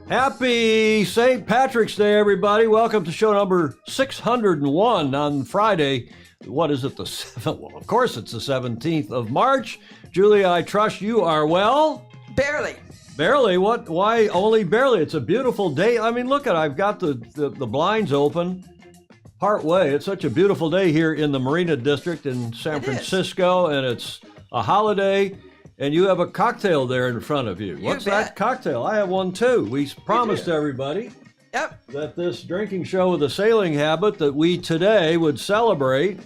Happy St. Patrick's Day, everybody. Welcome to show number 601 on Friday. What is it, the 7th? Well, of course, it's the 17th of March. Julia, I trust you are well? Barely. Barely? What? Why only barely? It's a beautiful day. I mean, look at it. I've got the blinds open part way. It's such a beautiful day here in the Marina District in San Francisco, and it's a holiday. And you have a cocktail there in front of you. What's that cocktail? I have one too. We promised everybody that this drinking show with a sailing habit that we today would celebrate.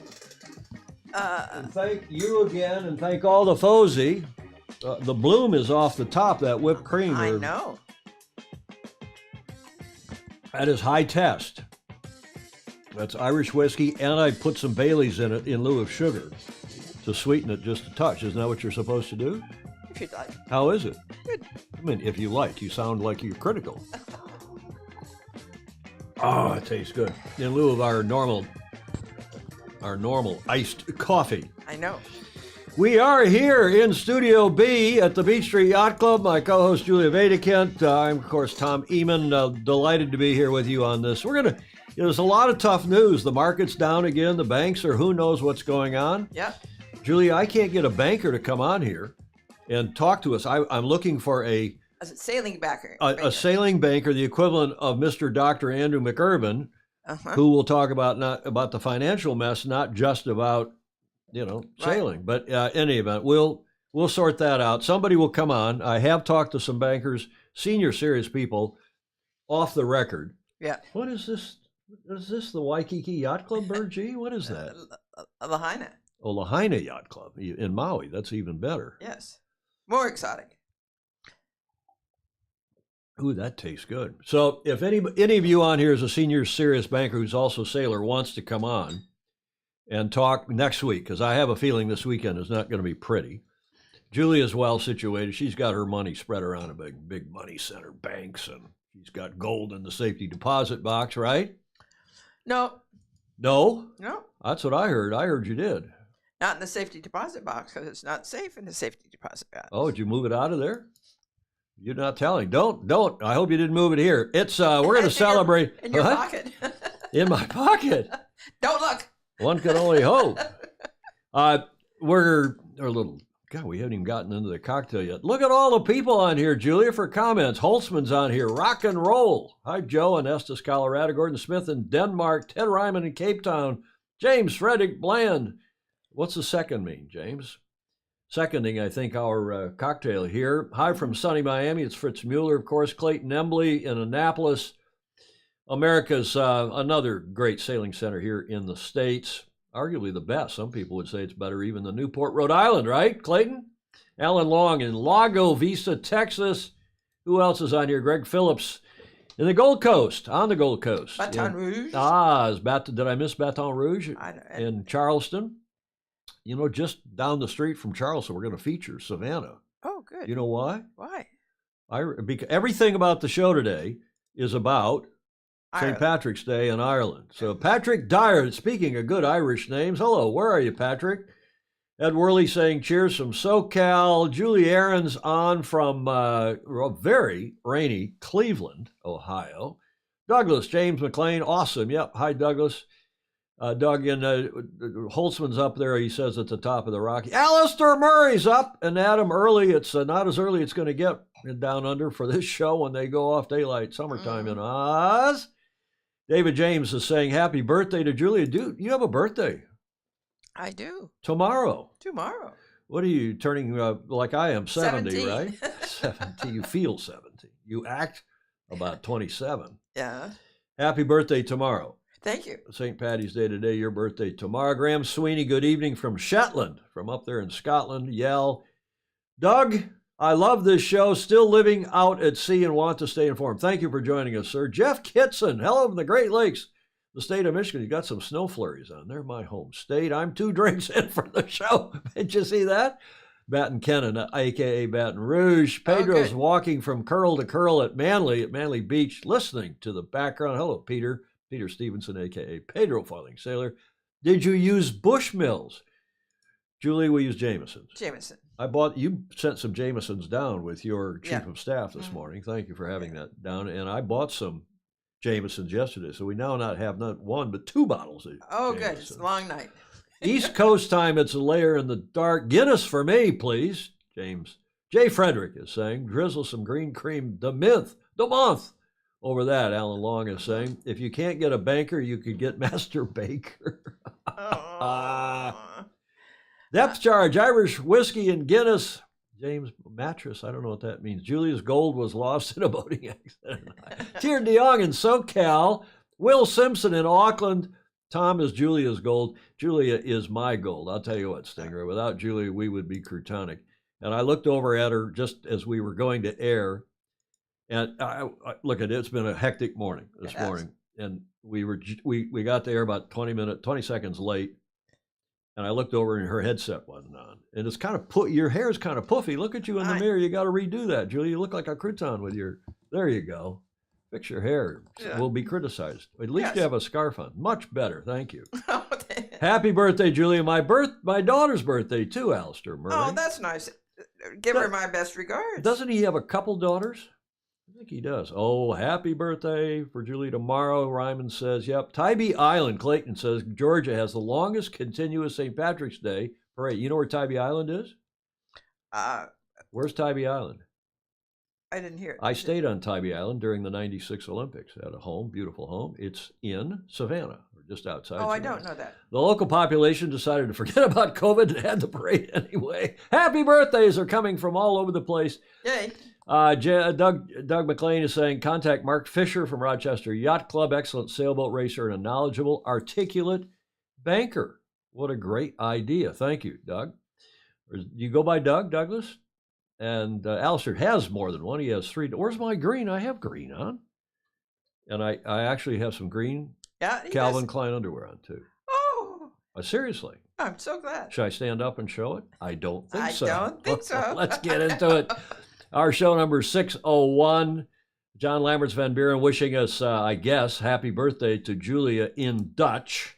And thank you again, and thank all the Fozy. The bloom is off the top, that whipped cream. I know. That is high test. That's Irish whiskey, and I put some Baileys in it in lieu of sugar to sweeten it just a touch. Isn't that what you're supposed to do? If you'd like. How is it? Good. I mean, if you like. You sound like you're critical. Oh, it tastes good. In lieu of our normal iced coffee. I know. We are here in Studio B at the Beach Street Yacht Club. My co-host, Julia Vadekent. I'm, of course, Tom Eamon. Delighted to be here with you on this. There's a lot of tough news. The market's down again. The banks are who knows what's going on. Yeah. Julia, I can't get a banker to come on here and talk to us. I'm looking for a sailing banker. A sailing banker, the equivalent of Mr. Dr. Andrew McIrvin, who will talk about not about the financial mess, not just about sailing. But in any event, we'll sort that out. Somebody will come on. I have talked to some bankers, senior serious people, off the record. Yeah. What is this? Is this the Waikiki Yacht Club, Bergie? What is that? Lahaina. Oh, Lahaina Yacht Club in Maui. That's even better. Yes. More exotic. Ooh, that tastes good. So if any of you on here is a senior serious banker who's also a sailor wants to come on and talk next week, because I have a feeling this weekend is not going to be pretty. Julia's well situated. She's got her money spread around a big money center, banks, and she's got gold in the safety deposit box, right? No. No? No. That's what I heard. I heard you did. Not in the safety deposit box, because it's not safe in the safety deposit box. Oh, did you move it out of there? You're not telling. Don't. I hope you didn't move it here. It's we're going to celebrate. In your pocket. In my pocket. Don't look. One can only hope. We're a little. God, we haven't even gotten into the cocktail yet. Look at all the people on here, Julia, for comments. Holtzman's on here. Rock and roll. Hi, Joe in Estes, Colorado. Gordon Smith in Denmark. Ted Ryman in Cape Town. James Frederick Bland. What's the second mean, James? Seconding, I think, our cocktail here. Hi from sunny Miami. It's Fritz Mueller, of course. Clayton Embley in Annapolis. America's another great sailing center here in the States. Arguably the best. Some people would say it's better even than Newport, Rhode Island, right, Clayton? Alan Long in Lago Vista, Texas. Who else is on here? Greg Phillips in the Gold Coast, on the Gold Coast. Baton Rouge. Did I miss Baton Rouge? In Charleston. Just down the street from Charleston, we're going to feature Savannah. Oh, good. You know why? Why? Because everything about the show today is about Ireland. St. Patrick's Day in Ireland. So Patrick Dyer, speaking of good Irish names, hello, where are you, Patrick? Ed Worley saying cheers from SoCal. Julie Aaron's on from a very rainy Cleveland, Ohio. Douglas, James McLean, awesome. Yep, hi, Douglas. Doug, and Holtzman's up there, he says, at the top of the Rocky. Alistair Murray's up, and Adam early. It's not as early it's going to get down under for this show when they go off daylight summertime in Oz. David James is saying happy birthday to Julia. Dude, you have a birthday. I do. Tomorrow. What are you turning like I am 70, 17. right? 70. You feel 70. You act about 27. Yeah. Happy birthday tomorrow. Thank you. St. Paddy's Day today, your birthday tomorrow. Graham Sweeney, good evening from Shetland, from up there in Scotland. Yell. Doug, I love this show. Still living out at sea and want to stay informed. Thank you for joining us, sir. Jeff Kitson, hello from the Great Lakes, the state of Michigan. You got some snow flurries on there, my home state. I'm 2 drinks in for the show. Did you see that? Baton Kennon, a.k.a. Baton Rouge. Pedro's walking from curl to curl at Manly Beach, listening to the background. Hello, Peter. Peter Stevenson, a.k.a. Pedro Filing Sailor. Did you use Bushmills? Julie, we use Jameson's. Jameson. You sent some Jamesons down with your chief of staff this morning. Thank you for having that down. And I bought some Jamesons yesterday. So we now have not 1, but 2 bottles of Oh, Jameson. good. It's a long night. East Coast time, it's a layer in the dark. Guinness for me, please. James. J. Frederick is saying, drizzle some green cream, the month. Over that, Alan Long is saying, if you can't get a banker, you could get Master Baker. Depth charge, Irish whiskey and Guinness. James Mattress, I don't know what that means. Julia's gold was lost in a boating accident. Tier DeYoung in SoCal. Will Simpson in Auckland. Tom is Julia's gold. Julia is my gold. I'll tell you what, Stinger. Without Julia, we would be Crutonic. And I looked over at her just as we were going to air. And look at it. It's been a hectic morning this morning. And we got there about 20 seconds late. And I looked over and her headset wasn't on. And it's kind of your hair's kind of puffy. Look at you in the mirror. You got to redo that, Julia. You look like a crouton with there you go. Fix your hair. Yeah. We'll be criticized. At least you have a scarf on. Much better. Thank you. Happy birthday, Julia. My daughter's birthday too, Alistair Murray. Oh, that's nice. Give her my best regards. Doesn't he have a couple daughters? I think he does. Oh, happy birthday for Julie tomorrow. Ryman says, yep. Tybee Island, Clayton says, Georgia has the longest continuous St. Patrick's Day parade. You know where Tybee Island is? Where's Tybee Island? I didn't hear it. I stayed on Tybee Island during the 96 Olympics. Had a home, beautiful home. It's in Savannah, or just outside Savannah. I don't know that. The local population decided to forget about COVID and had the parade anyway. Happy birthdays are coming from all over the place. Yay. Doug McLean is saying, contact Mark Fisher from Rochester Yacht Club, excellent sailboat racer and a knowledgeable, articulate banker. What a great idea. Thank you, Doug. You go by Doug, Douglas? And Alistair has more than one. He has 3. Where's my green? I have green on. And I actually have some green Calvin Klein underwear on, too. Oh. Seriously. I'm so glad. Should I stand up and show it? I don't think so. I don't think so. Let's get into it. Our show number 601. John Lamberts Van Buren wishing us, I guess, happy birthday to Julia in Dutch.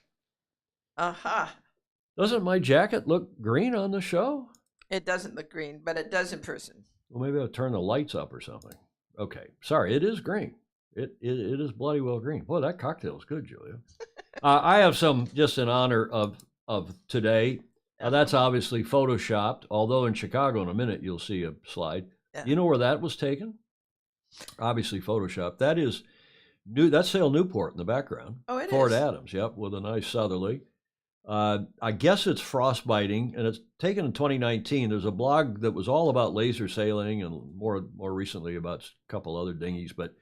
Doesn't my jacket look green on the show? It doesn't look green, but it does in person. Well, maybe I'll turn the lights up or something. Okay. Sorry, it is green. It is bloody well green. Boy, that cocktail is good, Julia. I have some just in honor of today. That's obviously photoshopped, although in Chicago in a minute you'll see a slide. Yeah. You know where that was taken? Obviously photoshopped. That is that's Sail Newport in the background. Oh, it Fort is. Adams, yep, with a nice southerly. I guess it's frostbiting, and it's taken in 2019. There's a blog that was all about laser sailing and more recently about a couple other dinghies, but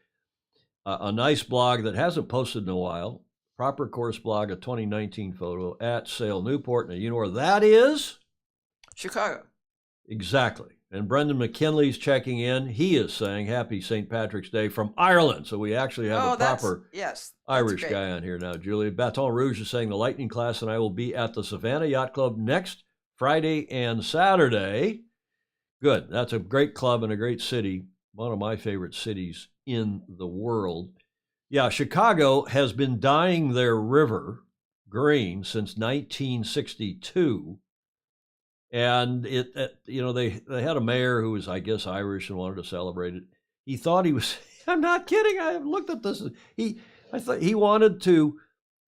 a nice blog that hasn't posted in a while. Proper Course blog, a 2019 photo at Sail Newport. Now, you know where that is? Chicago. Exactly. And Brendan McKinley's checking in. He is saying happy St. Patrick's Day from Ireland. So we actually have a proper Irish guy on here now, Julie. Baton Rouge is saying the Lightning class and I will be at the Savannah Yacht Club next Friday and Saturday. Good. That's a great club and a great city. One of my favorite cities in the world. Yeah, Chicago has been dyeing their river green since 1962. And they had a mayor who was, I guess, Irish and wanted to celebrate it. He thought he was, I'm not kidding. I looked at this. I thought he wanted to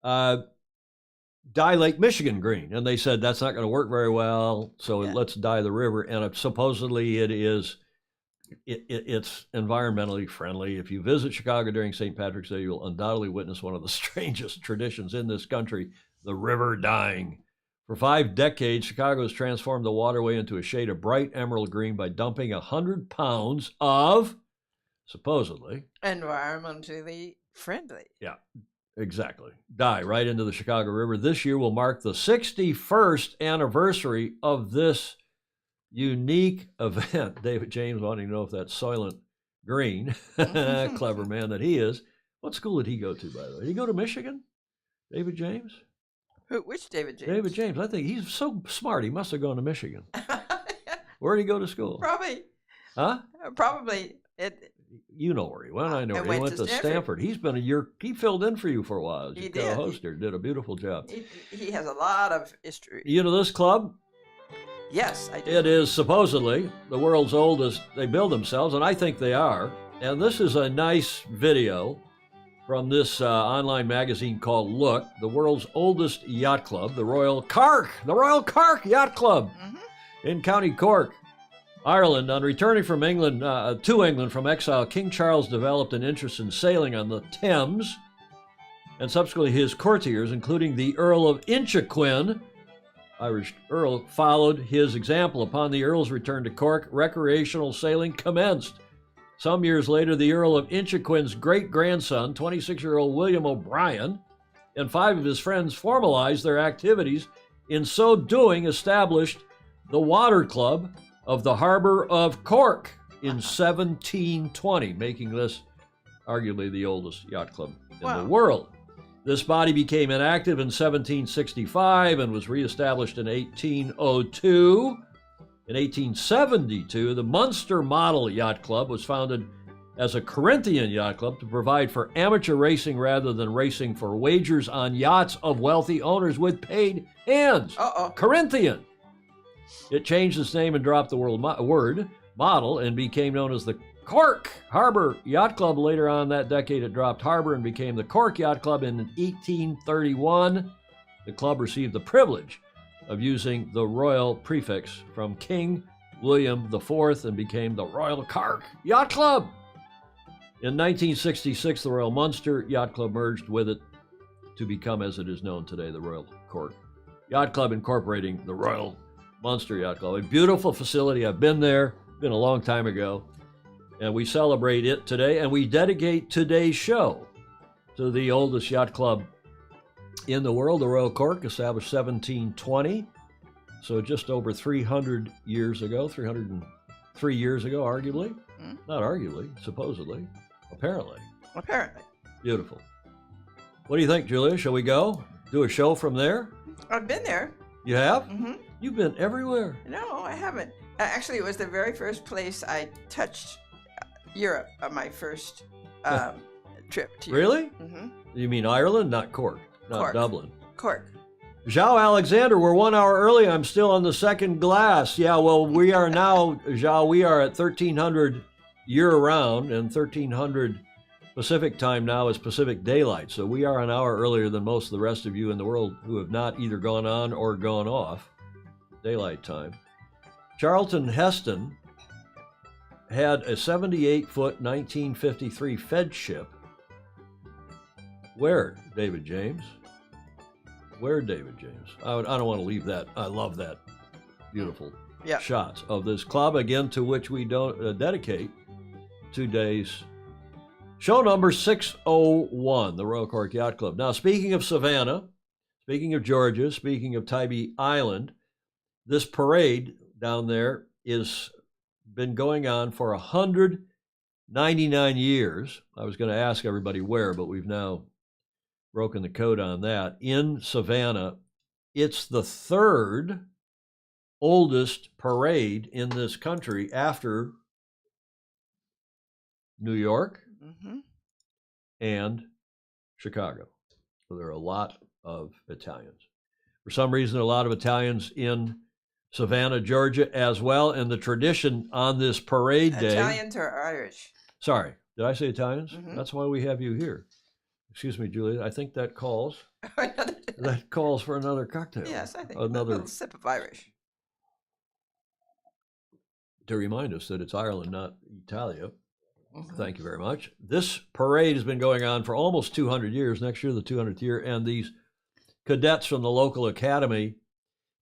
dye Lake Michigan green. And they said, that's not going to work very well. So let's dye the river. And supposedly it's environmentally friendly. If you visit Chicago during St. Patrick's Day, you'll undoubtedly witness one of the strangest traditions in this country, the river dyeing For 5 decades, Chicago has transformed the waterway into a shade of bright emerald green by dumping 100 pounds of, supposedly, environmentally friendly. Yeah, exactly. Dye right into the Chicago River. This year will mark the 61st anniversary of this unique event. David James wanting to know if that's Soylent Green. Clever man that he is. What school did he go to, by the way? Did he go to Michigan? David James? Which David James? David James. I think he's so smart. He must have gone to Michigan. Where did he go to school? Probably. Huh? Probably. You know where he went. I know where he went went to Stanford. He's been a year. He filled in for you for a while. He did. Co-host here. Did a beautiful job. He has a lot of history. You know this club? Yes, I do. It is supposedly the world's oldest. They build themselves, and I think they are. And this is a nice video from this online magazine called Look, the world's oldest yacht club, the Royal Cark Yacht Club in County Cork, Ireland. On returning from England to England from exile, King Charles developed an interest in sailing on the Thames, and subsequently his courtiers, including the Earl of Inchiquin, Irish Earl, followed his example. Upon the Earl's return to Cork, recreational sailing commenced. Some years later, the Earl of Inchiquin's great-grandson, 26-year-old William O'Brien, and 5 of his friends formalized their activities. In so doing, established the Water Club of the Harbor of Cork in 1720, making this arguably the oldest yacht club in the world. This body became inactive in 1765 and was reestablished in 1802. In 1872, the Munster Model Yacht Club was founded as a Corinthian yacht club to provide for amateur racing rather than racing for wagers on yachts of wealthy owners with paid hands. Corinthian. It changed its name and dropped the word model and became known as the Cork Harbor Yacht Club. Later on that decade, it dropped Harbor and became the Cork Yacht Club. In 1831, the club received the privilege of using the royal prefix from King William IV and became the Royal Cark Yacht Club. In 1966, the Royal Munster Yacht Club merged with it to become, as it is known today, the Royal Cork Yacht Club, incorporating the Royal Munster Yacht Club. A beautiful facility. I've been there. Been a long time ago. And we celebrate it today, and we dedicate today's show to the oldest yacht club in the world, the Royal Cork, established 1720. So just over 300 years ago, 303 years ago, arguably. Not arguably, supposedly. Apparently. Beautiful. What do you think, Julia? Shall we go? Do a show from there? I've been there. You have? Mm-hmm. You've been everywhere. No, I haven't. Actually, it was the very first place I touched Europe on my first trip to Europe. Really? Mm-hmm. You mean Ireland, not Cork, not Cork. Dublin. Cork. Zhao Alexander, we're 1 hour early. I'm still on the second glass. Yeah, well, we are now, Zhao, we are at 1300 year-round, and 1300 Pacific time now is Pacific Daylight. So we are an hour earlier than most of the rest of you in the world who have not either gone on or gone off daylight time. Charlton Heston had a 78-foot 1953 Fed ship. Where, David James? Where, David James? I don't want to leave that. I love that beautiful shots of this club, again, to which we don't dedicate today's show number 601, the Royal Cork Yacht Club. Now, speaking of Savannah, speaking of Georgia, speaking of Tybee Island, this parade down there is been going on for 199 years. I was going to ask everybody where, but we've now broken the code on that. In Savannah, it's the third oldest parade in this country after New York and Chicago. So there are a lot of Italians. For some reason, a lot of Italians in Savannah, Georgia as well. And the tradition on this parade day. Italians or Irish? Sorry, did I say Italians? That's why we have you here. Excuse me, Julia. I think that calls for another cocktail. Yes, I think another a little sip of Irish. To remind us that it's Ireland, not Italia. Thank you very much. This parade has been going on for almost 200 years. Next year, the 200th year, and these cadets from the local academy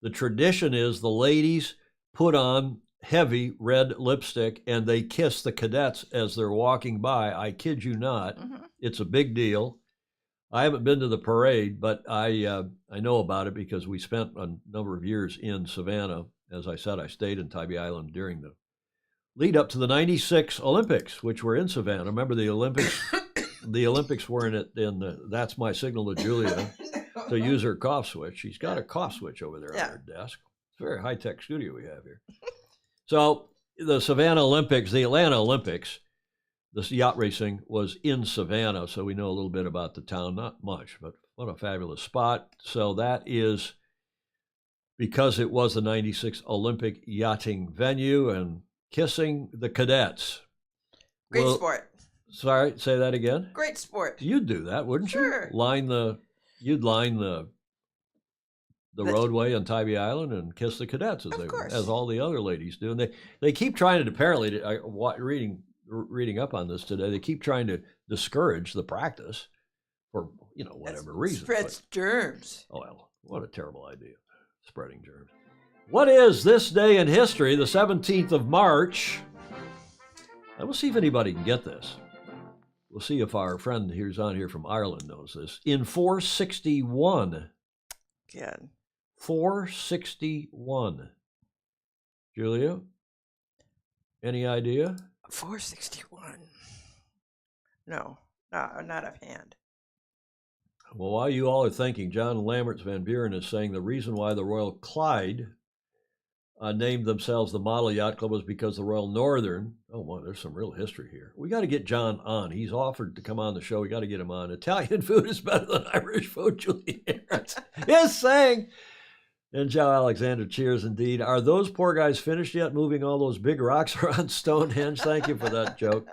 The tradition is the ladies put on heavy red lipstick and they kiss the cadets as they're walking by. I kid you not. It's a big deal. I haven't been to the parade, but I know about it because we spent a number of years in Savannah. As I said, I stayed in Tybee Island during the lead up to the '96 Olympics, which were in Savannah. Remember the Olympics? The Olympics were that's my signal to Julia to use her cough switch. She's got a cough switch over there on her desk. It's a very high-tech studio we have here. So the Savannah Olympics, the Atlanta Olympics, this yacht racing was in Savannah, so we know a little bit about the town. Not much, but what a fabulous spot. So that is because it was the '96 Olympic yachting venue and kissing the cadets. Great sport. Sorry, say that again? Great sport. You'd do that, wouldn't you? Sure. You'd line the roadway on Tybee Island and kiss the cadets as all the other ladies do. And they keep trying to, apparently, reading up on this today, they keep trying to discourage the practice for, whatever reason. Spreads germs. Oh, well, what a terrible idea, spreading germs. What is this day in history, the 17th of March? We'll see if anybody can get this. We'll see if our friend who's on here from Ireland knows this. In 461. Good. 461. Julia, any idea? 461. No, not offhand. Well, while you all are thinking, John Lamberts Van Buren is saying the reason why the Royal Clyde named themselves the Model Yacht Club was because the Royal Northern, oh, well, there's some real history here. We got to get John on. He's offered to come on the show. We got to get him on. Italian food is better than Irish food, Julie Ahrens is saying. And Joe Alexander, cheers indeed. Are those poor guys finished yet moving all those big rocks around Stonehenge? Thank you for that joke.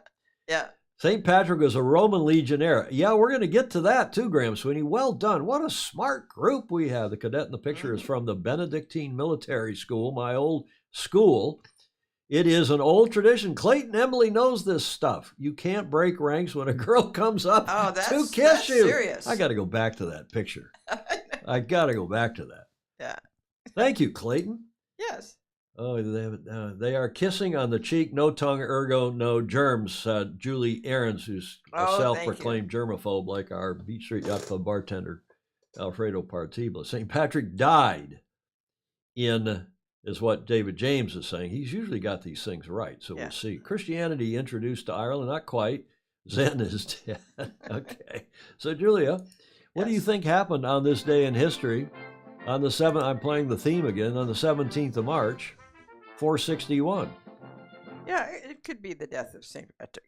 Yeah. St. Patrick was a Roman legionnaire. Yeah, we're going to get to that too, Graham Sweeney. Well done. What a smart group we have. The cadet in the picture is from the Benedictine Military School, my old school. It is an old tradition. Clayton Emily knows this stuff. You can't break ranks when a girl comes up to kiss you. Serious. I got to go back to that picture. I got to go back to that. Yeah. Thank you, Clayton. Yes. Oh, they are kissing on the cheek, no tongue, ergo no germs. Julie Ahrens, who's a self-proclaimed germaphobe like our Beach Street Yacht Club bartender, Alfredo Partibla. St. Patrick died is what David James is saying. He's usually got these things right, so we'll see. Christianity introduced to Ireland, not quite. Zen is dead. Okay. So, Julia, what do you think happened on this day in history? On the 7th, I'm playing the theme again, on the 17th of March, 461. Yeah, it could be the death of St. Patrick.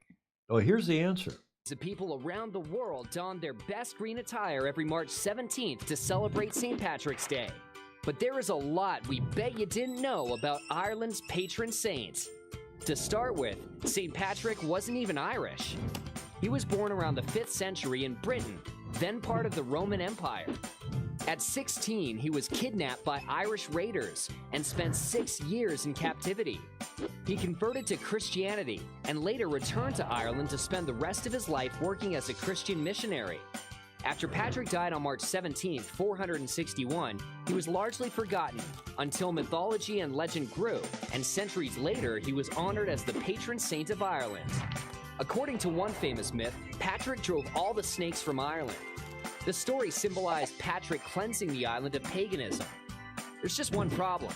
Oh, here's the answer. The people around the world don their best green attire every March 17th to celebrate St. Patrick's Day. But there is a lot we bet you didn't know about Ireland's patron saint. To start with, St. Patrick wasn't even Irish. He was born around the 5th century in Britain, then part of the Roman Empire. At 16, he was kidnapped by Irish raiders and spent 6 years in captivity. He converted to Christianity and later returned to Ireland to spend the rest of his life working as a Christian missionary. After Patrick died on March 17, 461, he was largely forgotten until mythology and legend grew, and centuries later, he was honored as the patron saint of Ireland. According to one famous myth, Patrick drove all the snakes from Ireland. The story symbolized Patrick cleansing the island of paganism. There's just one problem.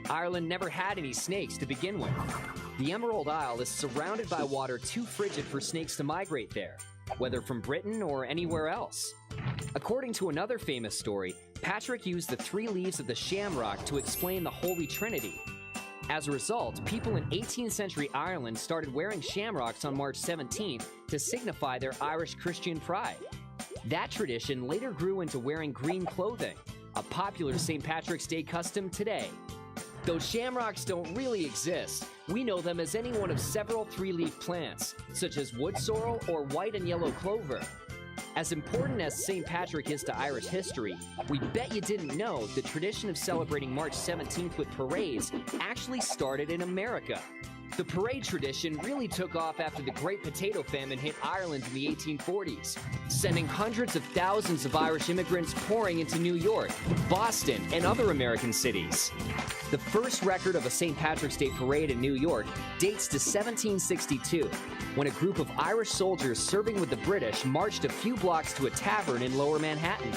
Ireland never had any snakes to begin with. The Emerald Isle is surrounded by water too frigid for snakes to migrate there, whether from Britain or anywhere else. According to another famous story, Patrick used the 3 leaves of the shamrock to explain the Holy Trinity. As a result, people in 18th century Ireland started wearing shamrocks on March 17th to signify their Irish Christian pride. That tradition later grew into wearing green clothing, a popular St. Patrick's Day custom today. Though shamrocks don't really exist, we know them as any one of several 3-leaf plants, such as wood sorrel or white and yellow clover. As important as St. Patrick is to Irish history, we bet you didn't know the tradition of celebrating March 17th with parades actually started in America. The parade tradition really took off after the Great Potato Famine hit Ireland in the 1840s, sending hundreds of thousands of Irish immigrants pouring into New York, Boston, and other American cities. The first record of a St. Patrick's Day parade in New York dates to 1762, when a group of Irish soldiers serving with the British marched a few blocks to a tavern in Lower Manhattan.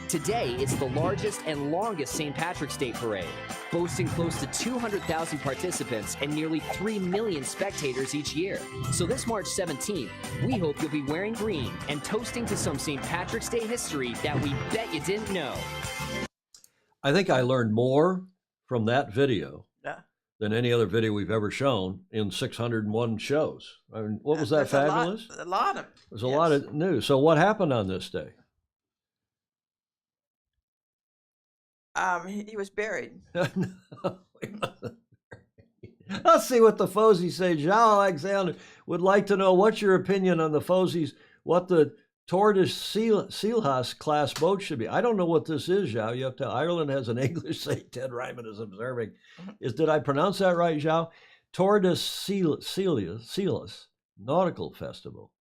Today, it's the largest and longest St. Patrick's Day parade, boasting close to 200,000 participants and nearly 3 million spectators each year. So this March 17th, we hope you'll be wearing green and toasting to some St. Patrick's Day history that we bet you didn't know. I think I learned more from that video Yeah. than any other video we've ever shown in 601 shows. I mean, what was that, There's fabulous? A lot of. There's a lot of news. So what happened on this day? He was buried. Let's see what the Fozies say. Jean Alexander would like to know, what's your opinion on the Fozies, what the Tortoise Sealhouse class boat should be? I don't know what this is, Zhao. You have to. Ireland has an English say. Ted Ryman is observing. Did I pronounce that right, Zhao? Tortoise Sealhouse Nautical Festival.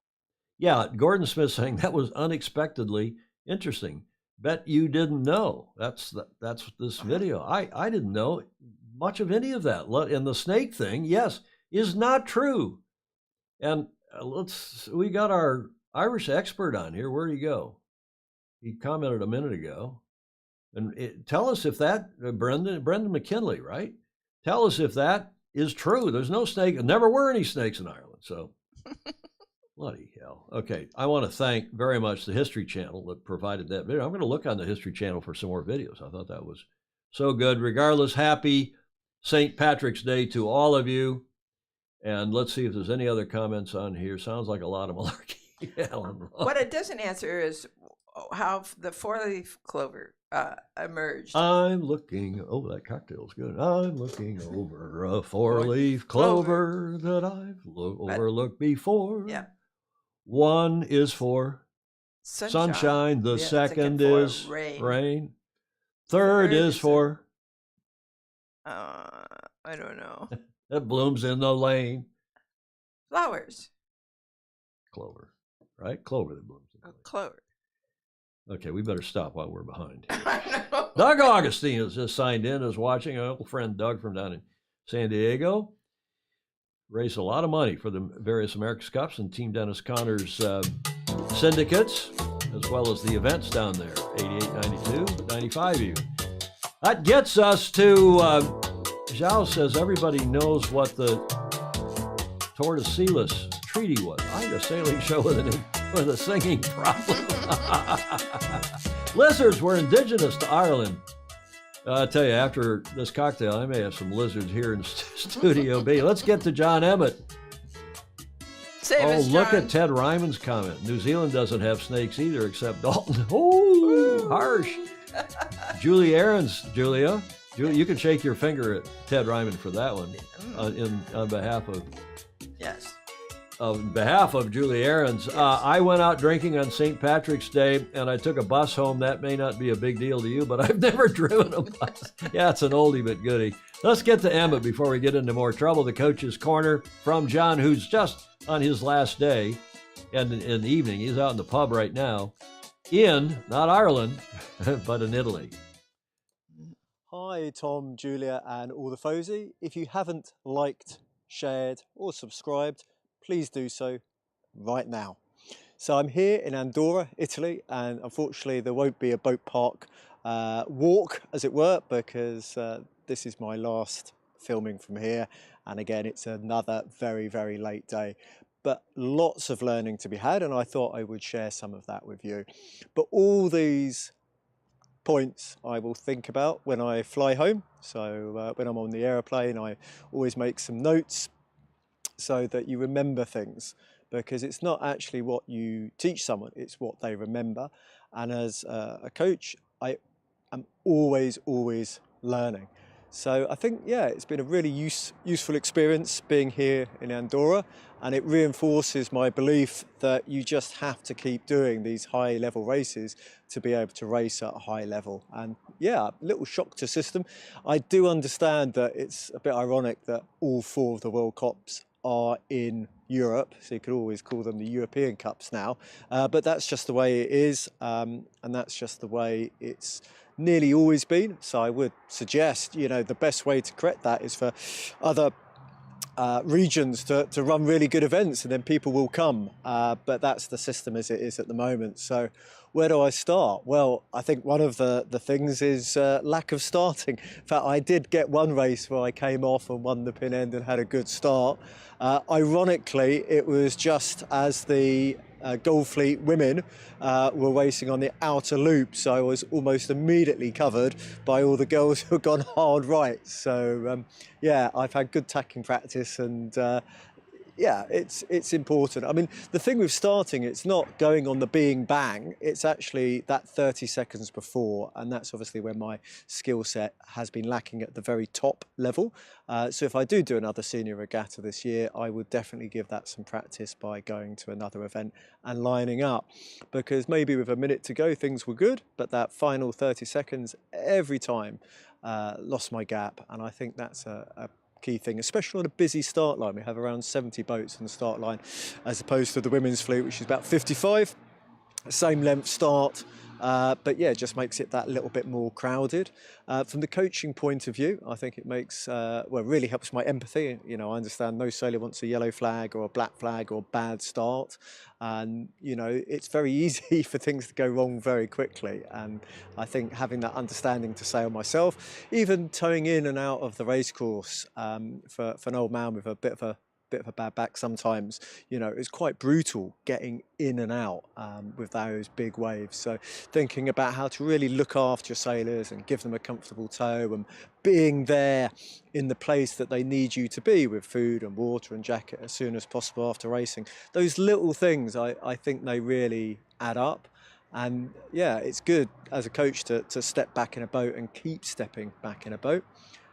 Yeah, Gordon Smith saying that was unexpectedly interesting. Bet you didn't know. That's this video. I didn't know much of any of that. And the snake thing, yes, is not true. And we got our Irish expert on here. Where'd he go? He commented a minute ago. And tell us if that, Brendan McKinley, right? Tell us if that is true. There's no snake. There never were any snakes in Ireland. So bloody hell. Okay, I want to thank very much the History Channel that provided that video. I'm going to look on the History Channel for some more videos. I thought that was so good. Regardless, happy St. Patrick's Day to all of you. And let's see if there's any other comments on here. Sounds like a lot of malarkey. What it doesn't answer is how the four-leaf clover emerged. I'm looking, that cocktail's good. I'm looking over a four-leaf clover that I've overlooked before. Yeah. One is for sunshine. The second is rain. Third is for I don't know. It blooms in the lane. Flowers. Clover, right? Clover that blooms in the lane. Clover. Okay, we better stop while we're behind. I know. Doug Augustine has just signed in, is watching. Our old friend Doug from down in San Diego. Raised a lot of money for the various America's Cups and Team Dennis Connor's syndicates, as well as the events down there, 88, 92, 95U. That gets us to, Zhao says everybody knows what the Tordesillas Treaty was. I had a sailing show with a singing problem. Lizards were indigenous to Ireland. I tell you, after this cocktail, I may have some lizards here in Studio B. Let's get to John Emmett. Look at Ted Ryman's comment. New Zealand doesn't have snakes either, except Dalton. Oh, harsh. Julie Ahrens, Julia, you can shake your finger at Ted Ryman for that one on behalf of. Yes. On behalf of Julie Ahrens, yes. I went out drinking on St. Patrick's Day, and I took a bus home. That may not be a big deal to you, but I've never driven a bus. Yeah, it's an oldie but goodie. Let's get to Emmett before we get into more trouble. The Coach's Corner from John, who's just on his last day and in the evening. He's out in the pub right now in, not Ireland, but in Italy. Hi, Tom, Julia, and all the Fozy. If you haven't liked, shared, or subscribed, please do so right now. So I'm here in Andorra, Italy, and unfortunately there won't be a boat park walk, as it were, because this is my last filming from here. And again, it's another very, very late day. But lots of learning to be had, and I thought I would share some of that with you. But all these points I will think about when I fly home. So when I'm on the aeroplane, I always make some notes so that you remember things, because it's not actually what you teach someone, it's what they remember. And as a coach, I am always learning. So I think, yeah, it's been a really useful experience being here in Andorra, and it reinforces my belief that you just have to keep doing these high level races to be able to race at a high level. And yeah, a little shock to system. I do understand that it's a bit ironic that all 4 of the World Cups are in Europe, so you could always call them the European Cups now, but that's just the way it is, and that's just the way it's nearly always been. So I would suggest, you know, the best way to correct that is for other regions to run really good events, and then people will come, but that's the system as it is at the moment. So where do I start? Well, I think one of the things is lack of starting. In fact, I did get one race where I came off and won the pin end and had a good start. Ironically, it was just as the Gold Fleet women were racing on the outer loop, so I was almost immediately covered by all the girls who had gone hard right. So yeah, I've had good tacking practice, and yeah, it's important. I mean, the thing with starting, it's not going on the being bang, it's actually that 30 seconds before, and that's obviously where my skill set has been lacking at the very top level. So if I do another senior regatta this year, I would definitely give that some practice by going to another event and lining up, because maybe with a minute to go things were good, but that final 30 seconds every time lost my gap, and I think that's a key thing, especially on a busy start line. We have around 70 boats on the start line, as opposed to the women's fleet, which is about 55. Same length start, but yeah, it just makes it that little bit more crowded. From the coaching point of view, I think it makes, well, really helps my empathy. You know, I understand no sailor wants a yellow flag or a black flag or a bad start. And, you know, it's very easy for things to go wrong very quickly. And I think having that understanding to sail myself, even towing in and out of the race course for an old man with a bit of a bad back sometimes, you know, it's quite brutal getting in and out with those big waves. So thinking about how to really look after your sailors and give them a comfortable tow, and being there in the place that they need you to be with food and water and jacket as soon as possible after racing. Those little things, I think they really add up. And yeah, it's good as a coach to step back in a boat and keep stepping back in a boat.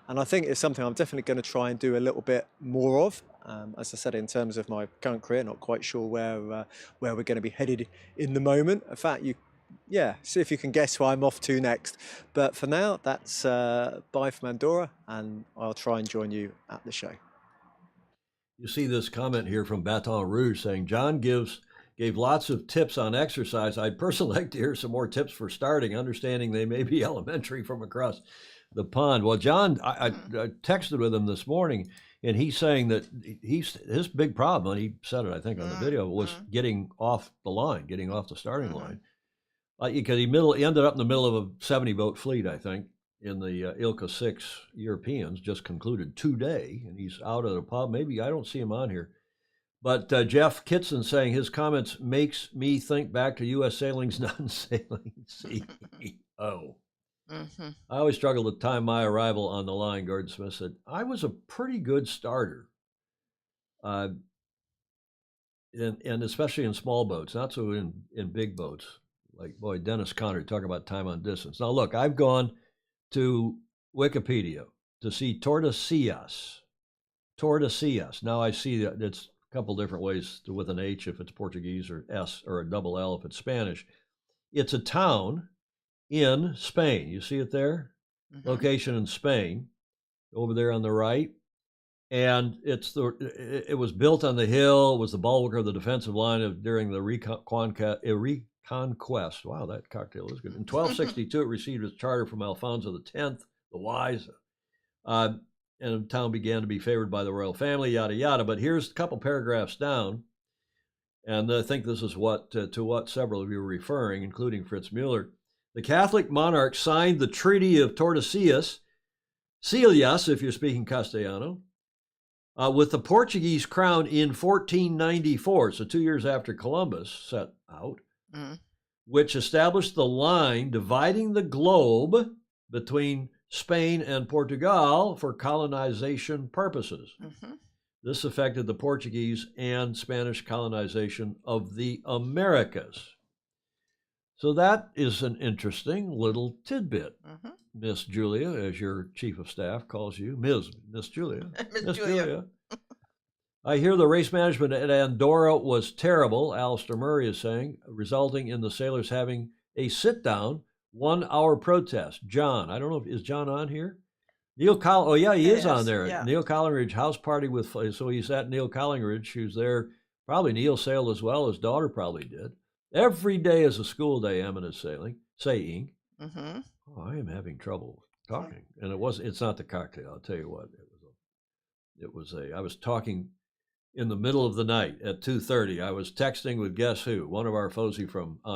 And I think it's something I'm definitely going to try and do a little bit more of. As I said, in terms of my current career, not quite sure where we're going to be headed in the moment. In fact, see if you can guess who I'm off to next. But for now, that's bye from Andorra, and I'll try and join you at the show. You see this comment here from Baton Rouge saying, John gave lots of tips on exercise. I'd personally like to hear some more tips for starting, understanding they may be elementary from across the pond. Well, John, I texted with him this morning, and he's saying that his big problem, and he said it, I think, on the video, was getting off the line, getting off the starting line. Because he ended up in the middle of a 70-boat fleet, I think, in the ILCA 6 Europeans, just concluded today, and he's out of the pub. Maybe I don't see him on here. But Jeff Kitson saying his makes me think back to U.S. Sailing's non-sailing CEO. I always struggle to time my arrival on the line, Gordon Smith said. I was a pretty good starter, and especially in small boats, not so in big boats. Like, boy, Dennis Conner talking about time on distance. Now, look, I've gone to Wikipedia to see Tordesillas. Now I see that it's a couple different ways with an H if it's Portuguese, or S, or a double L if it's Spanish. It's a town in Spain. You see it there? Location in Spain, over there on the right. And it was built on the hill. It was the bulwark of the defensive line during the Reconquest. Wow, that cocktail is good. In 1262, it received its charter from Alfonso X, the Wise. And the town began to be favored by the royal family, yada, yada. But here's a couple paragraphs down. And I think this is to what several of you are referring, including Fritz Mueller. The Catholic monarch signed the Treaty of Tordesillas, if you're speaking Castellano, with the Portuguese crown in 1494, so 2 years after Columbus set out, which established the line dividing the globe between Spain and Portugal for colonization purposes. This affected the Portuguese and Spanish colonization of the Americas. So that is an interesting little tidbit. Mm-hmm. Miss Julia, as your chief of staff calls you, Miss Julia. Miss Julia. I hear the race management at Andorra was terrible, Alistair Murray is saying, resulting in the sailors having a sit-down 1-hour protest. John, I don't know, is John on here? Neil Collingridge, oh yeah, he is on there. Yeah. Neil Collingridge house party with, so he's at Neil Collingridge, who's there. Probably Neil sailed as well, his daughter probably did. Every day is a school day, Emmett is saying. Mm-hmm. Oh, I am having trouble talking. And it's not the cocktail, I'll tell you what. I was talking in the middle of the night at 2:30. I was texting with guess who? One of our Fozy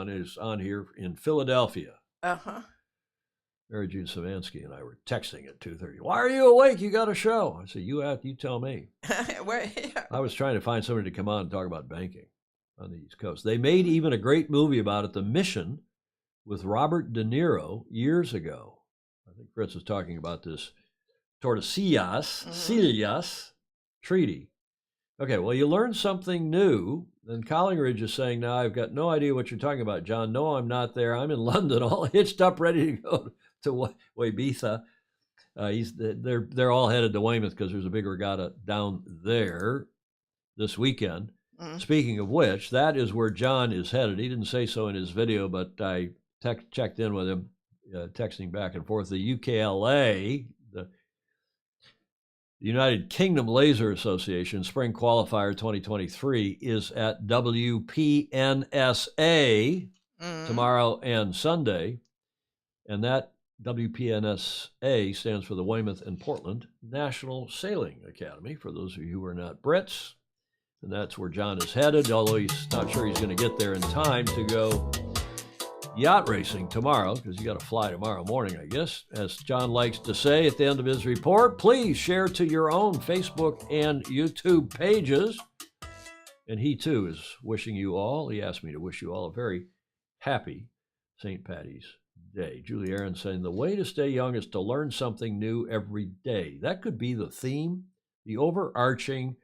is on here in Philadelphia. Uh-huh. Mary June Savansky and I were texting at 2:30. Why are you awake? You got a show. I said, you tell me. I was trying to find somebody to come on and talk about banking on the East Coast. They made even a great movie about it, The Mission, with Robert De Niro years ago. I think Fritz was talking about this Tordesillas Treaty. Okay, well, you learned something new. And Collingridge is saying, now I've got no idea what you're talking about, John. No, I'm not there. I'm in London, all hitched up, ready to go to Ibiza. They're all headed to Weymouth because there's a big regatta down there this weekend. Mm-hmm. Speaking of which, that is where John is headed. He didn't say so in his video, but I checked in with him, texting back and forth. The UKLA, the United Kingdom Laser Association Spring Qualifier 2023 is at WPNSA tomorrow and Sunday. And that WPNSA stands for the Weymouth and Portland National Sailing Academy, for those of you who are not Brits. And that's where John is headed, although he's not sure he's going to get there in time to go yacht racing tomorrow, because you got to fly tomorrow morning, I guess. As John likes to say at the end of his report, please share to your own Facebook and YouTube pages. And he, too, is wishing you all, he asked me to wish you all a very happy St. Paddy's Day. Julie Aaron saying, the way to stay young is to learn something new every day. That could be the theme, the overarching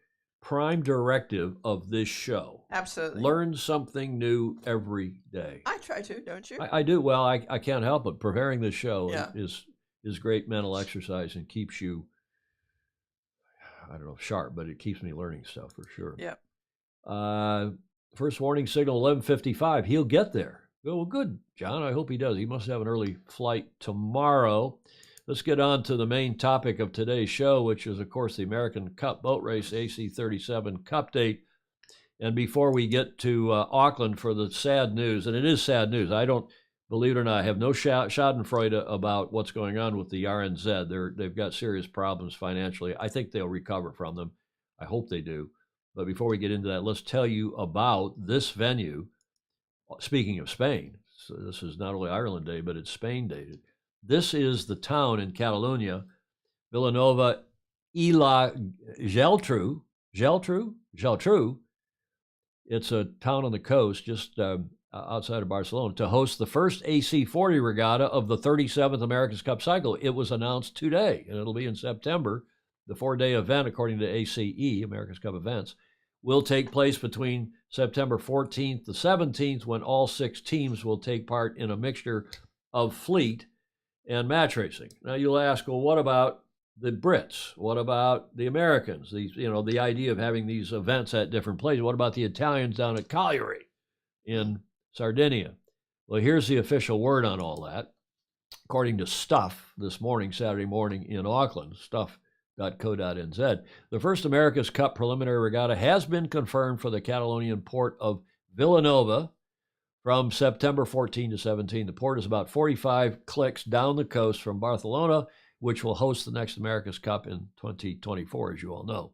prime directive of this show. Absolutely. Learn something new every day. I try to, don't you? I do. Well, I can't help it. Preparing this show is great mental exercise and keeps you, I don't know, sharp, but it keeps me learning stuff for sure. Yeah. First warning signal 11:55. He'll get there. Well, good, John. I hope he does. He must have an early flight tomorrow. Let's get on to the main topic of today's show, which is, of course, the American Cup boat race, AC37 Cup date. And before we get to Auckland for the sad news, and it is sad news, I don't, believe it or not, I have no schadenfreude about what's going on with the RNZ. They've got serious problems financially. I think they'll recover from them. I hope they do. But before we get into that, let's tell you about this venue. Speaking of Spain, so this is not only Ireland Day, but it's Spain Day. This is the town in Catalonia, Vilanova i la Geltrú. It's a town on the coast just outside of Barcelona to host the first AC40 regatta of the 37th America's Cup cycle. It was announced today, and it'll be in September. The 4-day event, according to ACE, America's Cup Events, will take place between September 14th to 17th, when all 6 teams will take part in a mixture of fleet and match racing. Now you'll ask, well, what about the Brits? What about the Americans? The idea of having these events at different places. What about the Italians down at Cagliari in Sardinia? Well, here's the official word on all that. According to Stuff this morning, Saturday morning in Auckland, stuff.co.nz, the first America's Cup preliminary regatta has been confirmed for the Catalonian port of Vilanova from September 14 to 17. The port is about 45 clicks down the coast from Barcelona, which will host the next America's Cup in 2024, as you all know.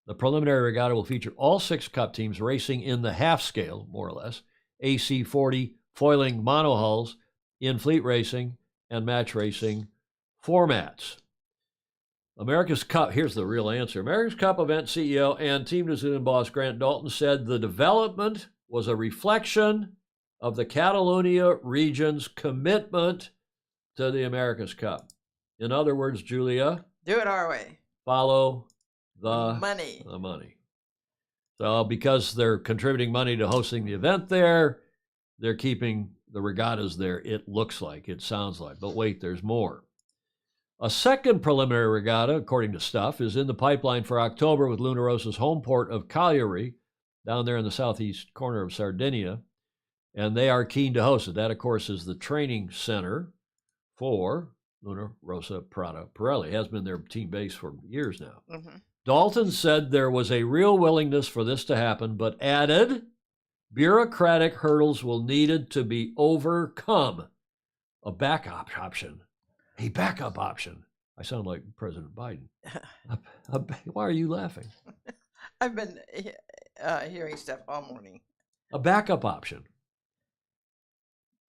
The preliminary regatta will feature all 6 Cup teams racing in the half scale, more or less, AC40 foiling monohulls in fleet racing and match racing formats. America's Cup, here's the real answer. America's Cup event CEO and Team New Zealand boss Grant Dalton said the development was a reflection of the Catalonia region's commitment to the America's Cup. In other words, Julia, do it our way. Follow the money. The money. So because they're contributing money to hosting the event there, they're keeping the regatta's there, it looks like, it sounds like. But wait, there's more. A second preliminary regatta, according to Stuff, is in the pipeline for October with Luna Rosa's home port of Cagliari, down there in the southeast corner of Sardinia. And they are keen to host it. That, of course, is the training center for Luna Rosa Prada Pirelli. It has been their team base for years now. Mm-hmm. Dalton said there was a real willingness for this to happen, but added bureaucratic hurdles will needed to be overcome. A backup option. A backup option. I sound like President Biden. Why are you laughing? I've been hearing stuff all morning. A backup option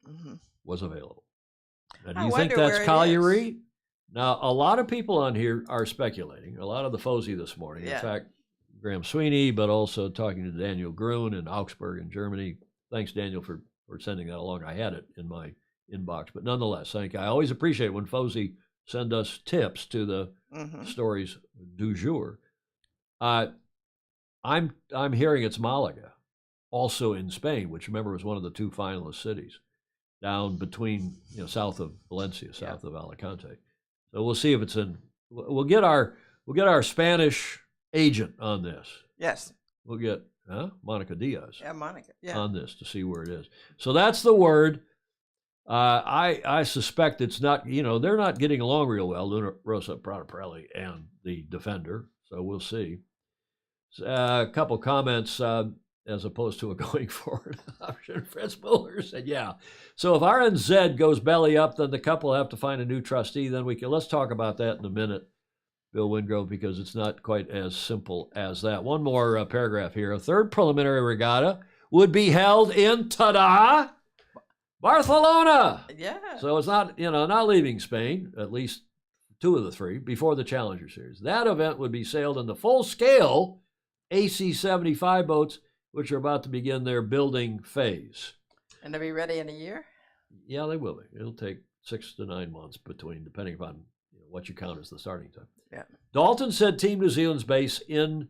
Mm-hmm. was available. Now, do I you think wonder that's where it Cagliari? Now, a lot of people on here are speculating. A lot of the FOSI this morning. Yeah. In fact, Graham Sweeney, but also talking to Daniel Grun in Augsburg in Germany. Thanks, Daniel, for sending that along. I had it in my inbox. But nonetheless, I always appreciate when FOSI send us tips to the Mm-hmm. stories du jour. I'm hearing it's Malaga, also in Spain, which remember was one of the two finalist cities, down between south of Valencia, south of Alicante. So we'll see if it's in. We'll get our Spanish agent on this. Yes. We'll get Monica Diaz Yeah, Monica. Yeah. on this to see where it is. So that's the word. I suspect it's not. They're not getting along real well, Luna Rosa Prada Pirelli and the Defender. So we'll see. A couple comments as opposed to a going forward option. Fritz Muller said, "Yeah. So if RNZ goes belly up, then the couple have to find a new trustee. Then we can. Let's talk about that in a minute, Bill Wingrove, because it's not quite as simple as that." One more paragraph here. A third preliminary regatta would be held in Barcelona. Yeah. So it's not not leaving Spain. At least two of the three before the Challenger Series. That event would be sailed in the full-scale AC37 boats, which are about to begin their building phase. And they'll be ready in a year? Yeah, they will be. It'll take 6 to 9 months between, depending upon what you count as the starting time. Yeah. Dalton said Team New Zealand's base in